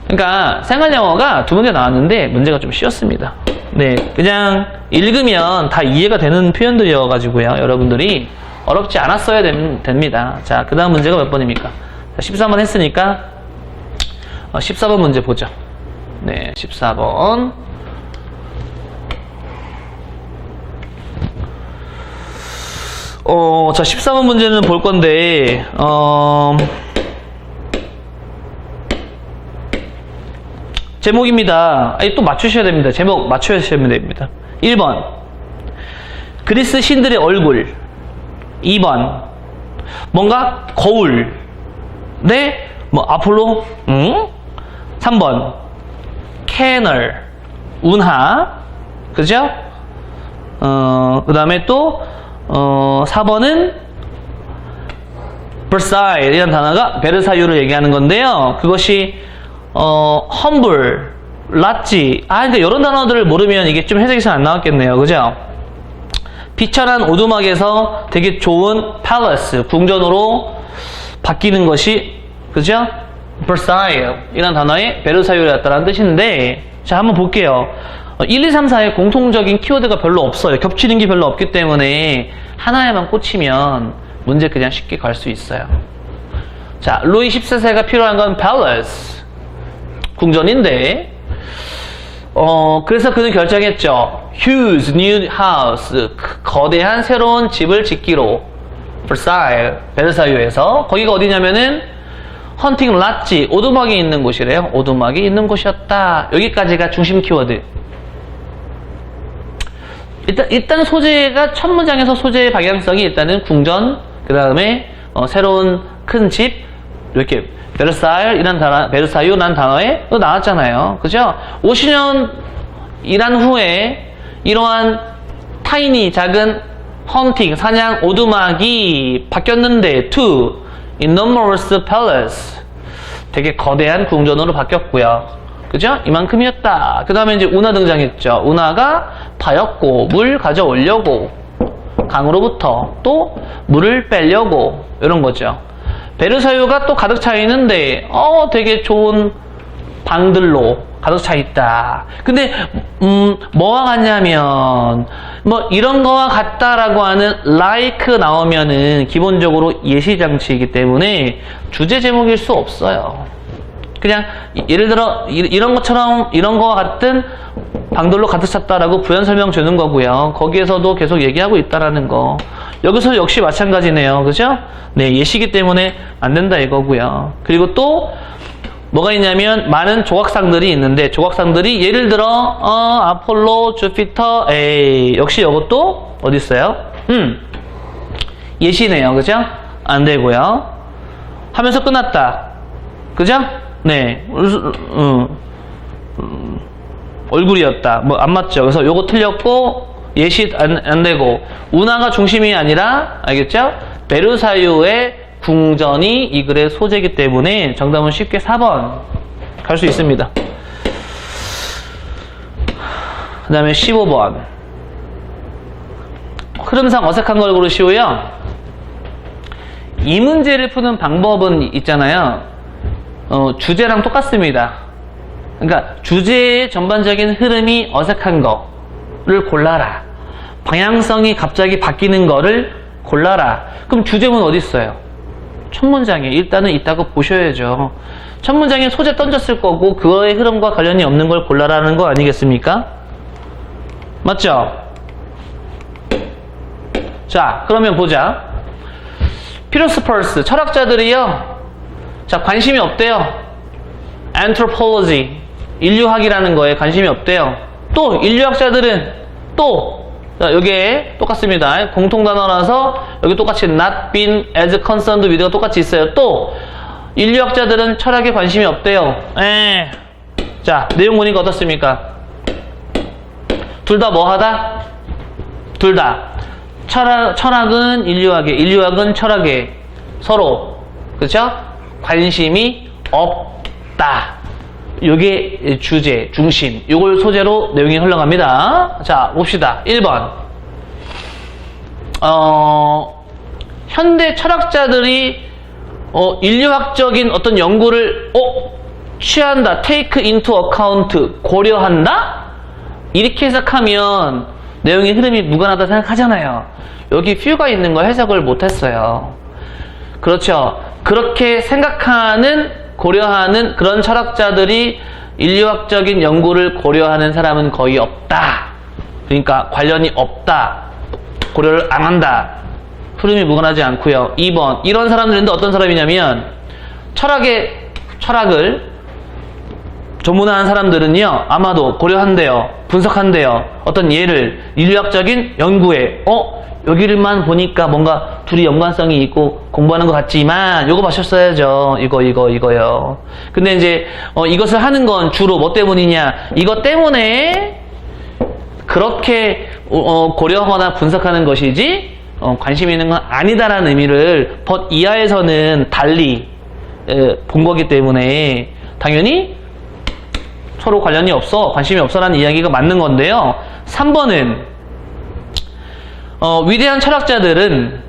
그러니까 생활영어가 두 문제 나왔는데 문제가 좀 쉬웠습니다. 네. 그냥 읽으면 다 이해가 되는 표현들이어가지고요. 여러분들이 어렵지 않았어야 됩니다. 자, 그 다음 문제가 몇 번입니까? 13번 했으니까 14번 문제 보죠. 네, 14번. 자, 14번 문제는 볼 건데, 제목입니다. 또 맞추셔야 됩니다. 제목 맞추셔야 됩니다. 1번. 그리스 신들의 얼굴. 2번. 뭔가 거울. 네? 아폴로? 3번. 캐널. 운하. 그죠? 그 다음에 또 4번은 Versailles 이라는 단어가 베르사유를 얘기하는 건데요. 그것이 humble, lat지. 그러니까 이런 단어들을 모르면 이게 좀 해석이 잘 안 나왔겠네요. 그죠? 비천한 오두막에서 되게 좋은 palace, 궁전으로 바뀌는 것이, 그죠? Versailles 이라는 단어의 베르사유였다는 뜻인데, 자, 한번 볼게요. 1, 2, 3, 4에 공통적인 키워드가 별로 없어요. 겹치는 게 별로 없기 때문에 하나에만 꽂히면 문제 그냥 쉽게 갈 수 있어요. 자, 루이 14세가 필요한 건 palace, 궁전인데, 그래서 그는 결정했죠. Huge new house, 거대한 새로운 집을 짓기로. Versailles, 베르사유에서. 거기가 어디냐면은 헌팅 랏지, 오두막이 있는 곳이래요. 오두막이 있는 곳이었다. 여기까지가 중심 키워드. 일단 소재가 첫 문장에서 소재의 방향성이 일단은 궁전, 그 다음에 새로운 큰 집, 이렇게 베르사유라는 단어에 또 나왔잖아요. 그죠? 50년 일한 후에 이러한 타이니, 작은 헌팅, 사냥, 오두막이 바뀌었는데 to enormous palace, 되게 거대한 궁전으로 바뀌었고요. 그죠? 이만큼이었다. 그 다음에 이제 운하 등장했죠. 운하가 파였고, 물 가져오려고, 강으로부터 또 물을 빼려고, 이런 거죠. 베르사유가 또 가득 차 있는데, 되게 좋은 방들로 가득 차 있다. 근데, 뭐와 같냐면, 이런 거와 같다라고 하는 like 나오면은 기본적으로 예시장치이기 때문에 주제 제목일 수 없어요. 그냥 예를 들어 이런 것처럼 이런 거와 같은 방돌로 가득 찼다라고 부연 설명 주는 거고요. 거기에서도 계속 얘기하고 있다라는 거. 여기서 역시 마찬가지네요. 그죠? 네, 예시기 때문에 안 된다 이거고요. 그리고 또 뭐가 있냐면 많은 조각상들이 있는데 조각상들이 예를 들어 아폴로, 주피터, 역시 이것도 어디 있어요? 예시네요. 그죠? 안 되고요. 하면서 끝났다. 그죠? 네. 얼굴이었다. 뭐 안 맞죠? 그래서 요거 틀렸고 예시 안 되고 운하가 중심이 아니라 알겠죠? 베르사유의 궁전이 이 글의 소재이기 때문에 정답은 쉽게 4번 갈 수 있습니다. 그 다음에 15번 흐름상 어색한 걸 고르시고요. 이 문제를 푸는 방법은 있잖아요. 주제랑 똑같습니다. 그러니까 주제의 전반적인 흐름이 어색한 거를 골라라. 방향성이 갑자기 바뀌는 거를 골라라. 그럼 주제문 어디 있어요? 첫 문장에 일단은 있다고 보셔야죠. 첫 문장에 소재 던졌을 거고 그거의 흐름과 관련이 없는 걸 골라라는 거 아니겠습니까? 맞죠? 자, 그러면 보자. 필로소퍼스, 철학자들이요. 자, 관심이 없대요. anthropology, 인류학이라는 거에 관심이 없대요. 또 인류학자들은 또 자, 여기에 똑같습니다. 공통 단어라서 여기 똑같이 not been as concerned with가 똑같이 있어요. 또 인류학자들은 철학에 관심이 없대요. 자, 내용 보니까 어떻습니까? 둘 다 뭐 하다? 둘 다 철학은 인류학에, 인류학은 철학에 서로 그렇죠? 관심이 없다. 요게 주제, 중심. 요걸 소재로 내용이 흘러갑니다. 자, 봅시다. 1번. 현대 철학자들이 인류학적인 어떤 연구를 취한다. take into account. 고려한다? 이렇게 해석하면 내용의 흐름이 무관하다 생각하잖아요. 여기 few가 있는 거 해석을 못했어요. 그렇죠. 그렇게 생각하는 고려하는 그런 철학자들이 인류학적인 연구를 고려하는 사람은 거의 없다. 그러니까 관련이 없다. 고려를 안 한다. 흐름이 무관하지 않고요. 2번. 이런 사람들인데 어떤 사람이냐면 철학을 전문화한 사람들은요. 아마도 고려한대요. 분석한대요. 어떤 예를 인류학적인 연구에 여기를만 보니까 뭔가 둘이 연관성이 있고 공부하는 것 같지만 요거 마셨어야죠. 이거요. 근데 이제 이것을 하는 건 주로 뭐 때문이냐? 이것 때문에 그렇게 고려하거나 분석하는 것이지 관심 있는 건 아니다라는 의미를 벗 이하에서는 달리 본 거기 때문에 당연히 서로 관련이 없어, 관심이 없어라는 이야기가 맞는 건데요. 3번은 위대한 철학자들은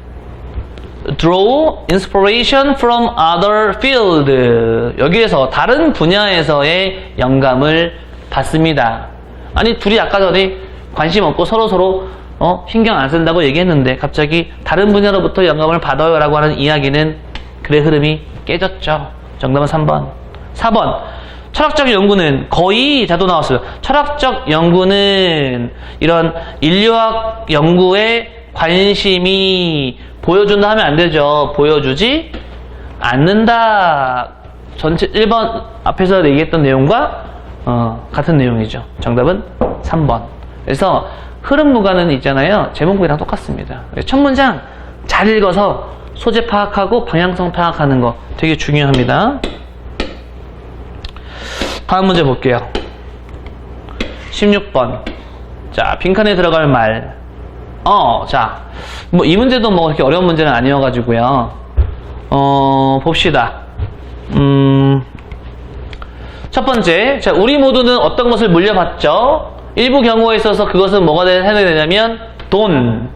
draw inspiration from other field. 여기에서 다른 분야에서의 영감을 받습니다. 아니, 둘이 아까 전에 관심 없고 서로 신경 안 쓴다고 얘기했는데 갑자기 다른 분야로부터 영감을 받아요 라고 하는 이야기는 글의 흐름이 깨졌죠. 정답은 3번. 4번. 철학적 연구는 거의 자도 나왔어요. 철학적 연구는 이런 인류학 연구에 관심이 보여준다 하면 안 되죠. 보여주지 않는다. 전체 1번 앞에서 얘기했던 내용과 같은 내용이죠. 정답은 3번. 그래서 흐름 무관은 있잖아요. 제목이랑 똑같습니다. 첫 문장 잘 읽어서 소재 파악하고 방향성 파악하는 거 되게 중요합니다. 다음 문제 볼게요. 16번. 자, 빈칸에 들어갈 말. 자, 뭐 이 문제도 뭐 그렇게 어려운 문제는 아니어가지고요. 봅시다. 첫 번째. 자, 우리 모두는 어떤 것을 물려받죠? 일부 경우에 있어서 그것은 뭐가 해야 되냐면 돈,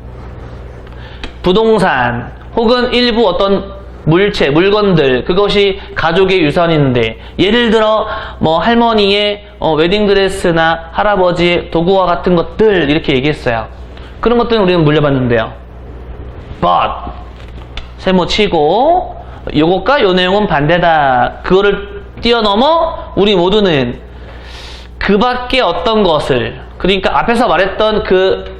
부동산, 혹은 일부 어떤 물체, 물건들, 그것이 가족의 유산인데 예를 들어 뭐 할머니의 웨딩드레스나 할아버지의 도구와 같은 것들 이렇게 얘기했어요. 그런 것들은 우리는 물려받는데요. but 세모 치고 요것과 요 내용은 반대다. 그거를 뛰어넘어 우리 모두는 그 밖에 어떤 것을, 그러니까 앞에서 말했던 그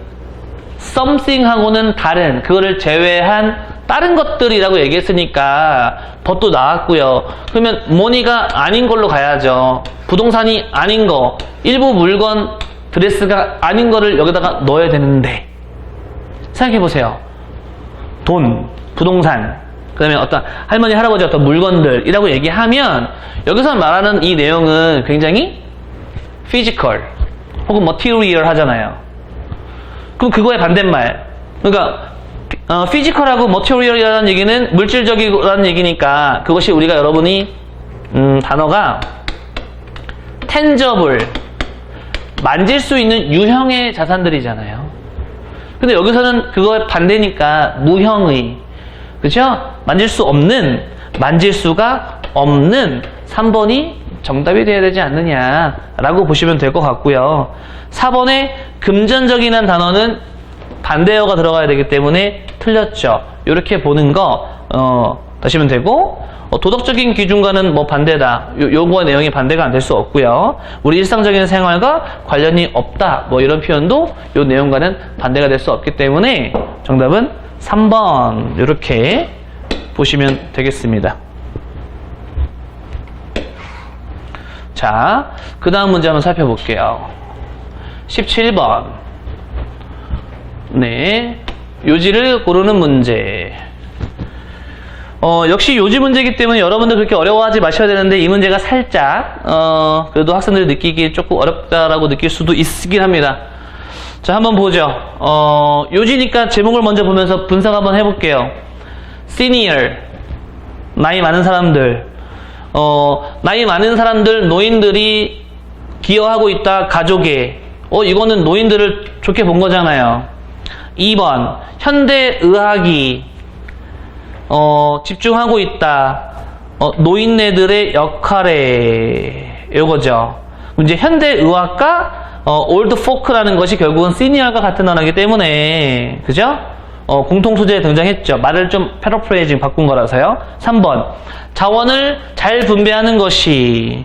something하고는 다른, 그거를 제외한 다른 것들이라고 얘기했으니까 벗도 나왔고요. 그러면 money가 아닌 걸로 가야죠. 부동산이 아닌 거, 일부 물건, 드레스가 아닌 거를 여기다가 넣어야 되는데, 생각해보세요. 돈, 부동산, 그 다음에 어떤 할머니, 할아버지 어떤 물건들이라고 얘기하면 여기서 말하는 이 내용은 굉장히 physical 혹은 material 하잖아요. 그럼 그거의 반대말, 그러니까 physical하고 material이라는 얘기는 물질적이라는 얘기니까 그것이 우리가 여러분이 단어가 tangible, 만질 수 있는 유형의 자산들이잖아요. 근데 여기서는 그거의 반대니까 무형의, 그죠? 만질 수 없는, 만질 수가 없는 3번이 정답이 되어야 되지 않느냐라고 보시면 될 것 같고요. 4번에 금전적이라는 단어는 반대어가 들어가야 되기 때문에 틀렸죠. 이렇게 보는 거 다시면 되고, 도덕적인 기준과는 뭐 반대다, 요거의 내용이 반대가 안 될 수 없고요. 우리 일상적인 생활과 관련이 없다, 뭐 이런 표현도 요 내용과는 반대가 될 수 없기 때문에 정답은 3번 이렇게 보시면 되겠습니다. 자, 그 다음 문제 한번 살펴볼게요. 17번. 네, 요지를 고르는 문제. 역시 요지 문제이기 때문에 여러분들 그렇게 어려워하지 마셔야 되는데, 이 문제가 살짝 그래도 학생들이 느끼기에 조금 어렵다라고 느낄 수도 있긴 합니다. 자, 한번 보죠. 요지니까 제목을 먼저 보면서 분석 한번 해볼게요. Senior, 나이 많은 사람들. 나이 많은 사람들, 노인들이 기여하고 있다, 가족에. 이거는 노인들을 좋게 본 거잖아요. 2번, 현대의학이 집중하고 있다, 노인네들의 역할에. 요거죠. 이제 현대의학과 올드포크라는 것이 결국은 시니어가 같은 단어이기 때문에, 그죠? 공통소재에 등장했죠. 말을 좀 패러프레이징 바꾼 거라서요. 3번, 자원을 잘 분배하는 것이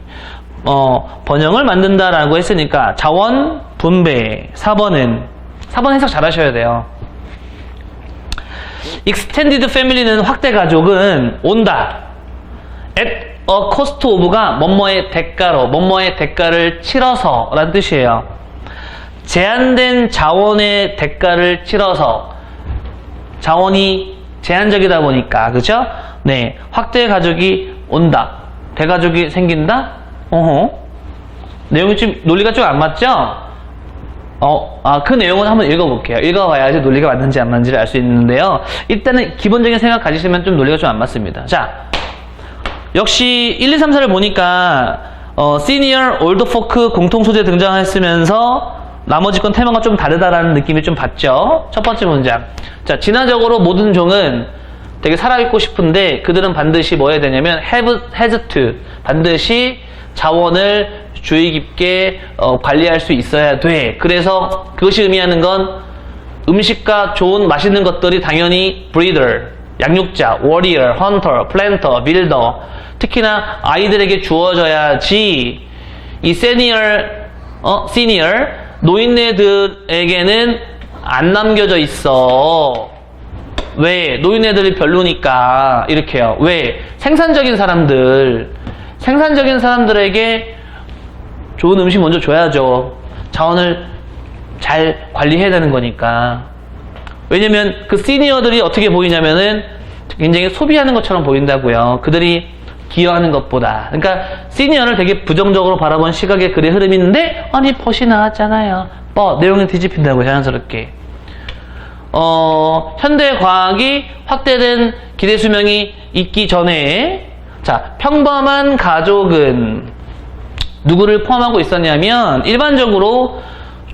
번영을 만든다라고 했으니까 자원 분배. 4번 해석 잘 하셔야 돼요. extended family는 확대 가족은 온다, at a cost of가 뭐뭐의 대가로, 뭐뭐의 대가를 치러서 라는 뜻이에요. 제한된 자원의 대가를 치러서. 자원이 제한적이다 보니까, 그죠? 네, 확대 가족이 온다, 대가족이 생긴다. 내용이 좀 논리가 좀 안 맞죠? 그 내용은 한번 읽어볼게요. 읽어봐야지 논리가 맞는지 안 맞는지를 알 수 있는데요. 일단은 기본적인 생각 가지시면 좀 논리가 좀 안 맞습니다. 자, 역시 1, 2, 3, 4를 보니까 Senior, Old Folk 공통소재 등장했으면서 나머지 건 테마가 좀 다르다라는 느낌이 좀 받죠. 첫 번째 문장. 자, 진화적으로 모든 종은 되게 살아있고 싶은데 그들은 반드시 뭐 해야 되냐면 has to, 반드시 자원을 주의 깊게 관리할 수 있어야 돼. 그래서 그것이 의미하는 건 음식과 좋은 맛있는 것들이 당연히 breeder, 양육자, warrior, hunter, planter, builder, 특히나 아이들에게 주어져야지. 이 senior, 노인네들에게는 안 남겨져 있어. 왜? 노인네들이 별로니까. 이렇게요. 왜? 생산적인 사람들에게 좋은 음식 먼저 줘야죠. 자원을 잘 관리해야 되는 거니까. 왜냐면 그 시니어들이 어떻게 보이냐면은 굉장히 소비하는 것처럼 보인다고요. 그들이 기여하는 것보다. 그러니까 시니어를 되게 부정적으로 바라본 시각의 글의 흐름이 있는데, 아니 벗이 나왔잖아요. 내용이 뒤집힌다고 자연스럽게. 현대 과학이 확대된 기대 수명이 있기 전에, 자, 평범한 가족은 누구를 포함하고 있었냐면 일반적으로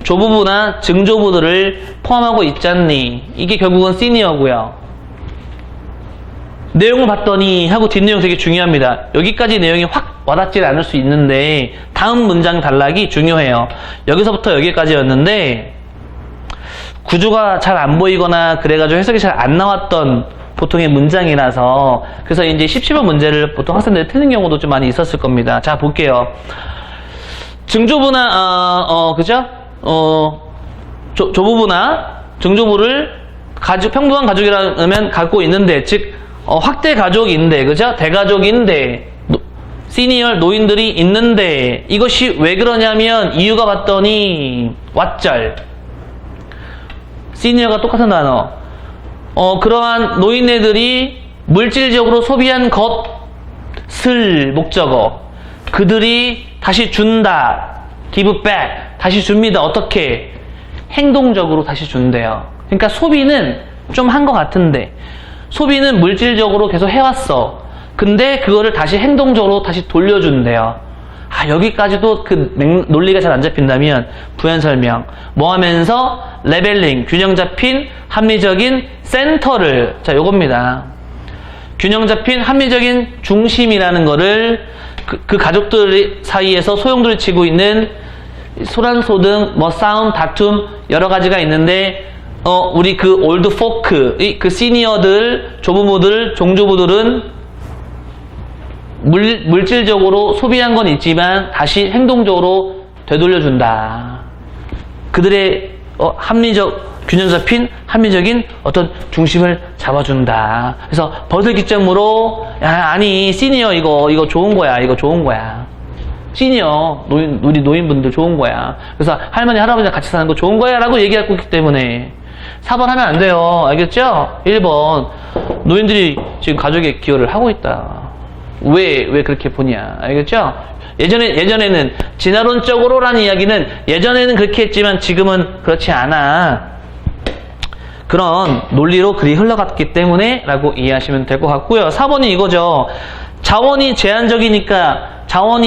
조부부나 증조부들을 포함하고 있잖니. 이게 결국은 시니어고요. 내용을 봤더니 하고 뒷내용 되게 중요합니다. 여기까지 내용이 확 와닿지 않을 수 있는데 다음 문장 단락이 중요해요. 여기서부터 여기까지였는데 구조가 잘 안 보이거나 그래가지고 해석이 잘 안 나왔던 보통의 문장이라서. 그래서 이제 17번 문제를 보통 학생들이 틀린 경우도 좀 많이 있었을 겁니다. 자, 볼게요. 증조부나, 그죠? 조부부나 증조부를 평범한 가족이라면 갖고 있는데, 즉, 확대 가족인데, 그죠? 대가족인데, 시니어 노인들이 있는데, 이것이 왜 그러냐면, 이유가 봤더니, 왓절. 시니어가 똑같은 단어. 그러한 노인네들이 물질적으로 소비한 것을 목적어. 그들이 다시 준다. give back. 다시 줍니다. 어떻게? 행동적으로 다시 준대요. 그러니까 소비는 좀 한 것 같은데, 소비는 물질적으로 계속 해왔어. 근데 그거를 다시 행동적으로 다시 돌려준대요. 여기까지도 그 논리가 잘 안 잡힌다면 부연 설명. 뭐 하면서 레벨링, 균형 잡힌 합리적인 센터를, 자, 요겁니다. 균형 잡힌 합리적인 중심이라는 거를 그 가족들 사이에서 소용돌이 치고 있는 소란소등, 싸움, 다툼 여러 가지가 있는데, 우리 그 올드 포크, 그 시니어들, 조부모들, 종조부들은 물질적으로 소비한 건 있지만 다시 행동적으로 되돌려준다. 그들의 균형 잡힌 합리적인 어떤 중심을 잡아준다. 그래서 버들 기점으로, 아니 시니어 이거 좋은 거야. 이거 좋은 거야. 시니어 우리 노인분들 좋은 거야. 그래서 할머니 할아버지랑 같이 사는 거 좋은 거야 라고 얘기하고 있기 때문에 4번 하면 안 돼요. 알겠죠? 1번 노인들이 지금 가족에 기여를 하고 있다. 왜 그렇게 보냐. 알겠죠? 예전에는 진화론적으로라는 이야기는 예전에는 그렇게 했지만 지금은 그렇지 않아. 그런 논리로 글이 흘러갔기 때문에 라고 이해하시면 될 것 같고요. 4번이 이거죠. 자원이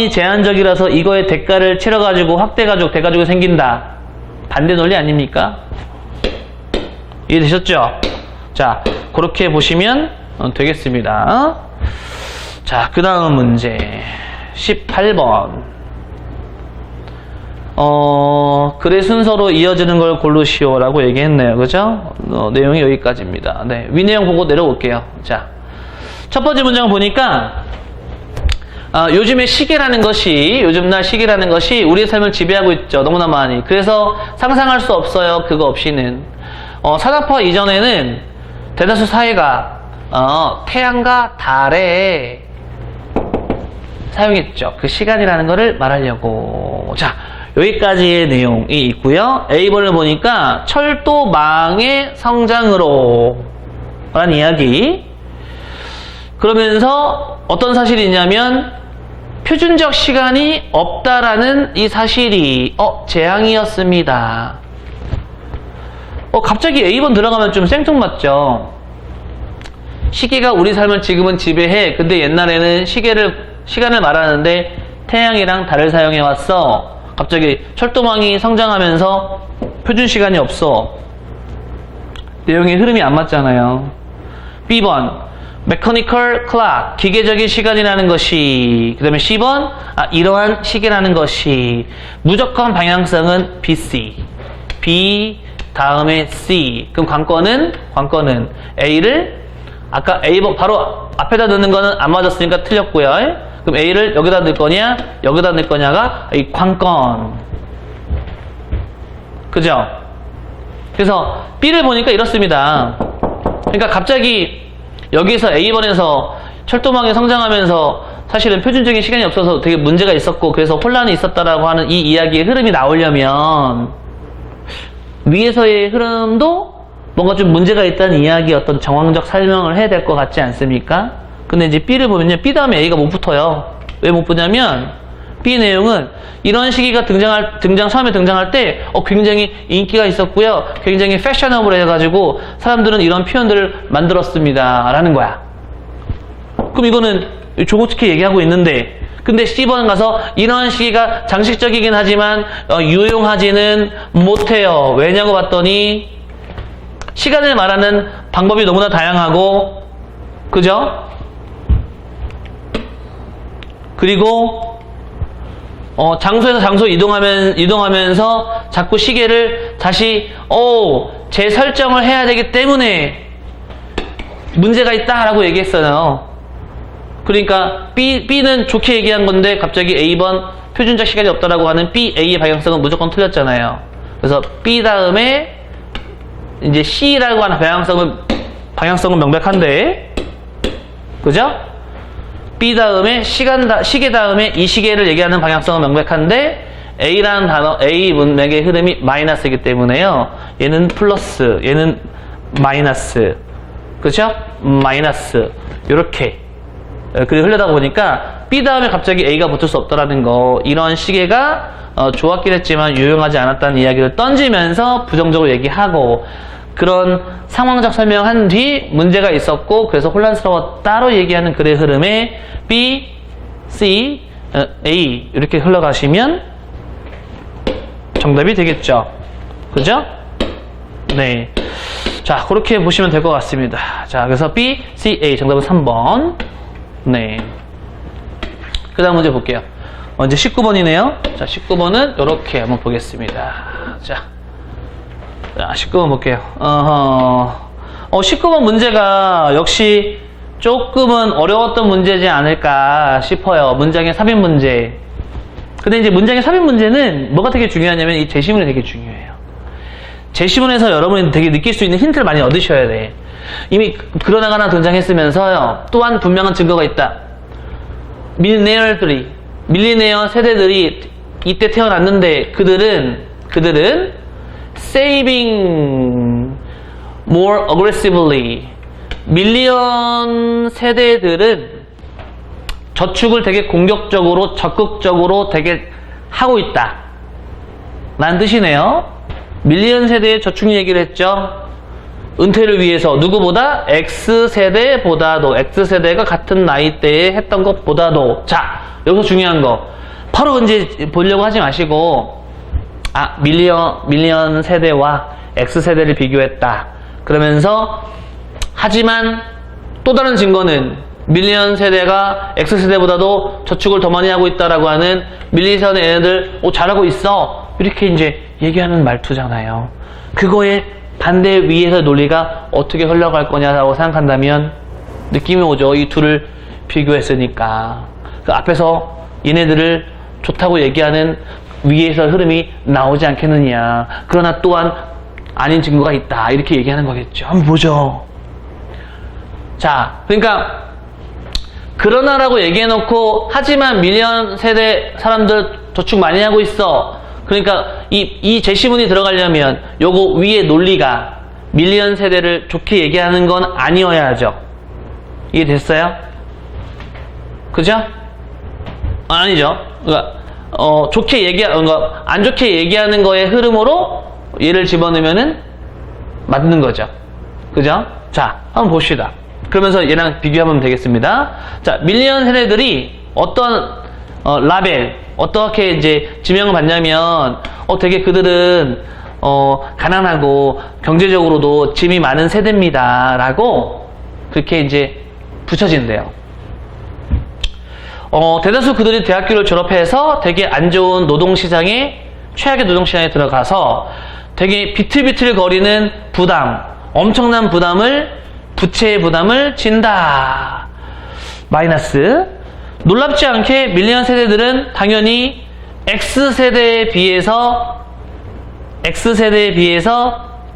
제한적이라서 이거의 대가를 치러가지고 확대가족, 대가족이 생긴다. 반대 논리 아닙니까? 이해되셨죠? 자, 그렇게 보시면 되겠습니다. 자, 그 다음 문제 18번. 글의 순서로 이어지는 걸 고르시오 라고 얘기했네요. 그죠? 내용이 여기까지입니다. 네, 위내용 보고 내려올게요. 자, 첫 번째 문장을 보니까 요즘날 시계라는 것이 우리의 삶을 지배하고 있죠. 너무나 많이. 그래서 상상할 수 없어요. 그거 없이는. 산업화 이전에는 대다수 사회가 태양과 달에 사용했죠. 그 시간이라는 거를 말하려고. 자, 여기까지의 내용이 있고요. A번을 보니까 철도망의 성장으로 라는 이야기. 그러면서 어떤 사실이 있냐면 표준적 시간이 없다라는 이 사실이 재앙이었습니다. 갑자기 A번 들어가면 좀 생뚱맞죠. 시계가 우리 삶을 지금은 지배해. 근데 옛날에는 시간을 말하는데 태양이랑 달을 사용해 왔어. 갑자기 철도망이 성장하면서 표준 시간이 없어. 내용의 흐름이 안 맞잖아요. B번 mechanical clock, 기계적인 시간이라는 것이. 그 다음에 C번 이러한 시계라는 것이. 무조건 방향성은 BC. B 다음에 C. 그럼 관건은 A를 아까 A번 바로 앞에다 넣는 거는 안 맞았으니까 틀렸고요. 그럼 A를 여기다 넣을 거냐, 여기다 넣을 거냐가 이 관건. 그죠? 그래서 B를 보니까 이렇습니다. 그러니까 갑자기 여기서 A번에서 철도망이 성장하면서 사실은 표준적인 시간이 없어서 되게 문제가 있었고 그래서 혼란이 있었다라고 하는 이 이야기의 흐름이 나오려면 위에서의 흐름도 뭔가 좀 문제가 있다는 이야기 어떤 정황적 설명을 해야 될 것 같지 않습니까? 근데 이제 B를 보면요. B 다음에 A가 못 붙어요. 왜 못 붙냐면 B 내용은 이런 시기가 처음에 등장할 때 굉장히 인기가 있었고요. 굉장히 패셔너블 해가지고 사람들은 이런 표현들을 만들었습니다. 라는 거야. 그럼 이거는 조고치게 얘기하고 있는데 근데 C번 가서 이런 시기가 장식적이긴 하지만 유용하지는 못해요. 왜냐고 봤더니 시간을 말하는 방법이 너무나 다양하고 그죠? 그리고 장소에서 장소 이동하면서 자꾸 시계를 다시 재설정을 해야 되기 때문에 문제가 있다라고 얘기했어요. 그러니까 B는 좋게 얘기한 건데 갑자기 A번 표준적 시간이 없다라고 하는 B, A의 방향성은 무조건 틀렸잖아요. 그래서 B 다음에 이제 C라고 하는 방향성은 명백한데, 그죠? B 다음에 시계 다음에 이 시계를 얘기하는 방향성은 명백한데 A라는 단어, A 문맥의 흐름이 마이너스이기 때문에요. 얘는 플러스, 얘는 마이너스, 그죠? 마이너스 이렇게 그리고 흘러다 보니까 B 다음에 갑자기 A가 붙을 수 없다라는 거, 이런 시계가 좋았긴 했지만 유용하지 않았다는 이야기를 던지면서 부정적으로 얘기하고, 그런 상황적 설명한 뒤 문제가 있었고 그래서 혼란스러워 따로 얘기하는 글의 흐름에 B, C, A 이렇게 흘러가시면 정답이 되겠죠. 그죠? 네. 자, 그렇게 보시면 될 것 같습니다. 자, 그래서 B, C, A 정답은 3번. 네. 그 다음 문제 볼게요. 이제 19번이네요. 자, 19번은 이렇게 한번 보겠습니다. 자, 19번 볼게요. 19번 문제가 역시 조금은 어려웠던 문제지 않을까 싶어요. 문장의 삽입 문제. 근데 이제 문장의 삽입 문제는 뭐가 되게 중요하냐면 이 제시문이 되게 중요해요. 제시문에서 여러분이 되게 느낄 수 있는 힌트를 많이 얻으셔야 돼. 이미 그러나가 하나 등장했으면서요. 또한 분명한 증거가 있다. 밀리네어 세대들이 이때 태어났는데 그들은 saving more aggressively, 밀리언 세대들은 저축을 되게 공격적으로 적극적으로 되게 하고 있다 라는 뜻이네요. 밀리언 세대의 저축 얘기를 했죠. 은퇴를 위해서 누구보다 X세대보다도, X세대가 같은 나이대에 했던 것보다도. 자, 여기서 중요한 거 바로 이제 보려고 하지 마시고, 밀리언 세대와 X세대를 비교했다 그러면서, 하지만 또 다른 증거는 밀리언 세대가 X세대보다도 저축을 더 많이 하고 있다라고 하는 밀리언 애들 잘하고 있어 이렇게 이제 얘기하는 말투잖아요. 그거에 반대 위에서 논리가 어떻게 흘러갈 거냐라고 생각한다면 느낌이 오죠. 이 둘을 비교했으니까. 그 앞에서 얘네들을 좋다고 얘기하는 위에서 흐름이 나오지 않겠느냐. 그러나 또한 아닌 증거가 있다. 이렇게 얘기하는 거겠죠. 한번 보죠. 자, 그러니까 그러나라고 얘기해놓고 하지만 밀리언 세대 사람들 저축 많이 하고 있어. 그러니까 이 제시문이 들어가려면 요거 위에 논리가 밀리언 세대를 좋게 얘기하는 건 아니어야죠. 이해됐어요? 그죠? 아니죠. 그러니까 안 좋게 얘기하는 거의 흐름으로 얘를 집어넣으면은 맞는 거죠. 그죠? 자, 한번 봅시다. 그러면서 얘랑 비교하면 되겠습니다. 자, 밀리언 세대들이 어떤 라벨, 어떻게 이제 지명을 받냐면, 되게 그들은 가난하고 경제적으로도 짐이 많은 세대입니다 라고 그렇게 이제 붙여진대요. 대다수 그들이 대학교를 졸업해서 되게 안 좋은 최악의 노동시장에 들어가서 되게 비틀비틀거리는 엄청난 부채의 부담을 진다. 마이너스. 놀랍지 않게 밀리언 세대들은 당연히 X세대에 비해서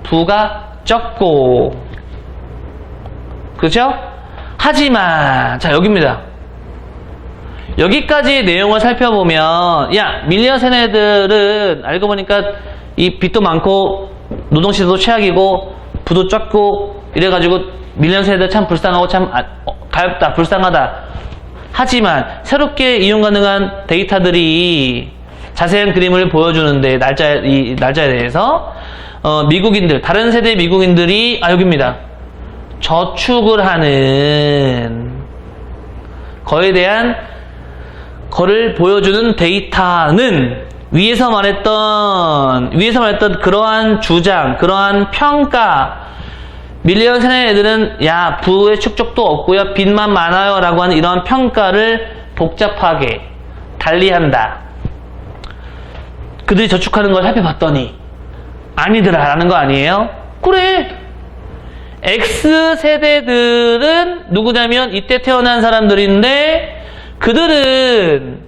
부가 적고, 그죠? 하지만, 자, 여기입니다. 여기까지의 내용을 살펴보면, 밀리언 세대들은 알고 보니까 이 빚도 많고 노동시대도 최악이고 부도 적고 이래가지고 밀리언 세대들 참 불쌍하고 참 가엽다, 불쌍하다. 하지만 새롭게 이용 가능한 데이터들이 자세한 그림을 보여주는데, 날짜에 대해서 다른 세대의 미국인들이 여기입니다. 저축을 하는 거에 대한 거를 보여주는 데이터는 위에서 말했던 그러한 주장, 그러한 평가, 밀리언 세대 애들은 부의 축적도 없고요, 빚만 많아요 라고 하는 이런 평가를 복잡하게 달리한다. 그들이 저축하는 걸 살펴봤더니 아니더라 라는 거 아니에요? 그래, X세대들은 누구냐면 이때 태어난 사람들인데 그들은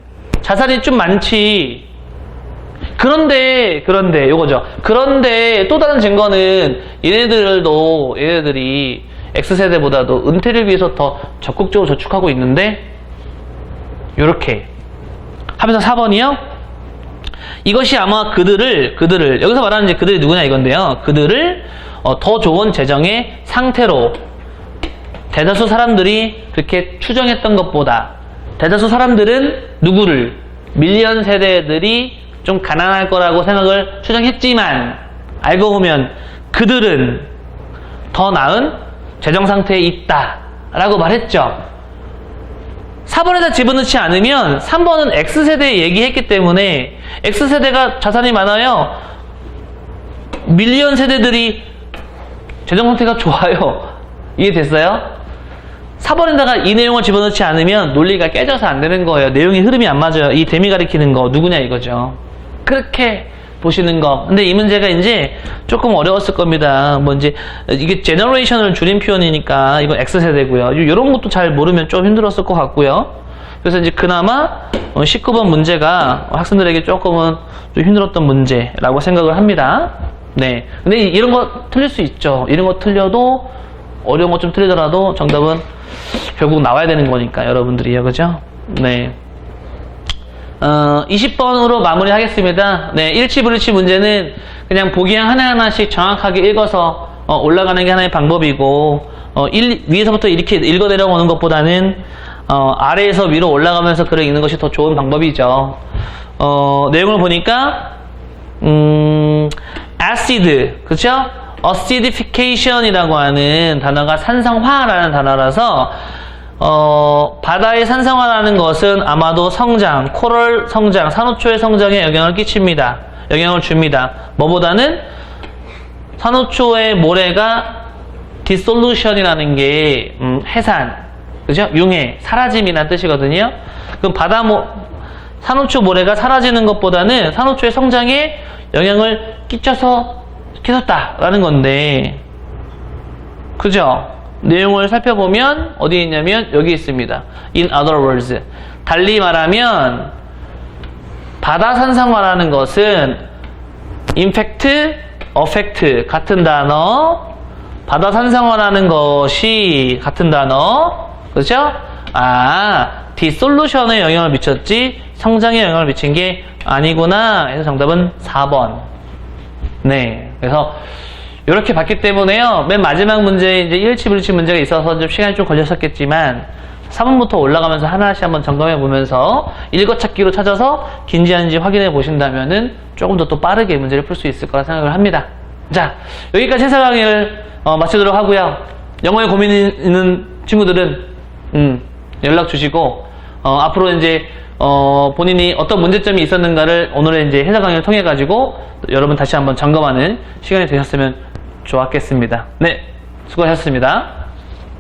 자산이 좀 많지. 그런데 요거죠. 그런데 또 다른 증거는 얘네들이 X세대보다도 은퇴를 위해서 더 적극적으로 저축하고 있는데 요렇게 하면서 4번이요. 이것이 아마 그들을 여기서 말하는 이제 그들이 누구냐 이건데요. 그들을 더 좋은 재정의 상태로 대다수 사람들이 그렇게 추정했던 것보다 대다수 사람들은 누구를 밀리언 세대들이 좀 가난할 거라고 생각을 추정했지만 알고 보면 그들은 더 나은 재정 상태에 있다 라고 말했죠. 4번에다 집어넣지 않으면 3번은 X세대 얘기했기 때문에 X세대가 자산이 많아요. 밀리언 세대들이 재정 상태가 좋아요. 이해됐어요? 4번에다가 이 내용을 집어넣지 않으면 논리가 깨져서 안 되는 거예요. 내용의 흐름이 안 맞아요. 이 대미 가리키는 거 누구냐 이거죠. 그렇게 보시는 거. 근데 이 문제가 이제 조금 어려웠을 겁니다. 뭐 이제 이게 제너레이션을 줄인 표현이니까 이건 X세대고요. 이런 것도 잘 모르면 좀 힘들었을 것 같고요. 그래서 이제 그나마 19번 문제가 학생들에게 조금은 좀 힘들었던 문제라고 생각을 합니다. 네. 근데 이런 거 틀릴 수 있죠. 이런 거 틀려도 어려운 거 좀 틀리더라도 정답은 결국 나와야 되는 거니까 여러분들이요. 그죠? 네. 20번으로 마무리하겠습니다. 네, 일치불일치 문제는 그냥 보기양 하나하나씩 정확하게 읽어서 올라가는 게 하나의 방법이고 위에서부터 이렇게 읽어 내려오는 것보다는 아래에서 위로 올라가면서 글을 읽는 것이 더 좋은 방법이죠. 내용을 보니까 acid, 그쵸? acidification이라고 하는 단어가 산성화라는 단어라서 바다의 산성화라는 것은 아마도 성장, 코럴 성장, 산호초의 성장에 영향을 끼칩니다. 영향을 줍니다. 뭐보다는 산호초의 모래가 dissolution이라는 게 해산, 그죠? 융해, 사라짐이라는 뜻이거든요. 그럼 산호초 모래가 사라지는 것보다는 산호초의 성장에 영향을 끼쳤다라는 건데, 그죠? 내용을 살펴보면 어디에 있냐면 여기 있습니다. In other words, 달리 말하면 바다 산성화라는 것은 infect, affect 같은 단어, 바다 산성화라는 것이 같은 단어, 그렇죠? dissolution에 영향을 미쳤지 성장에 영향을 미친 게 아니구나 해서 정답은 4번. 네, 그래서 이렇게 봤기 때문에요. 맨 마지막 문제에 이제 일치불일치 문제가 있어서 좀 시간이 좀 걸렸었겠지만 3번부터 올라가면서 하나씩 한번 점검해 보면서 읽어찾기로 찾아서 긴지 아닌지 확인해 보신다면은 조금 더 또 빠르게 문제를 풀 수 있을 거라 생각을 합니다. 자, 여기까지 해설 강의를 마치도록 하고요. 영어에 고민 있는 친구들은 연락 주시고 앞으로 이제 본인이 어떤 문제점이 있었는가를 오늘의 이제 해설 강의를 통해 가지고 여러분 다시 한번 점검하는 시간이 되셨으면 좋았겠습니다. 네, 수고하셨습니다.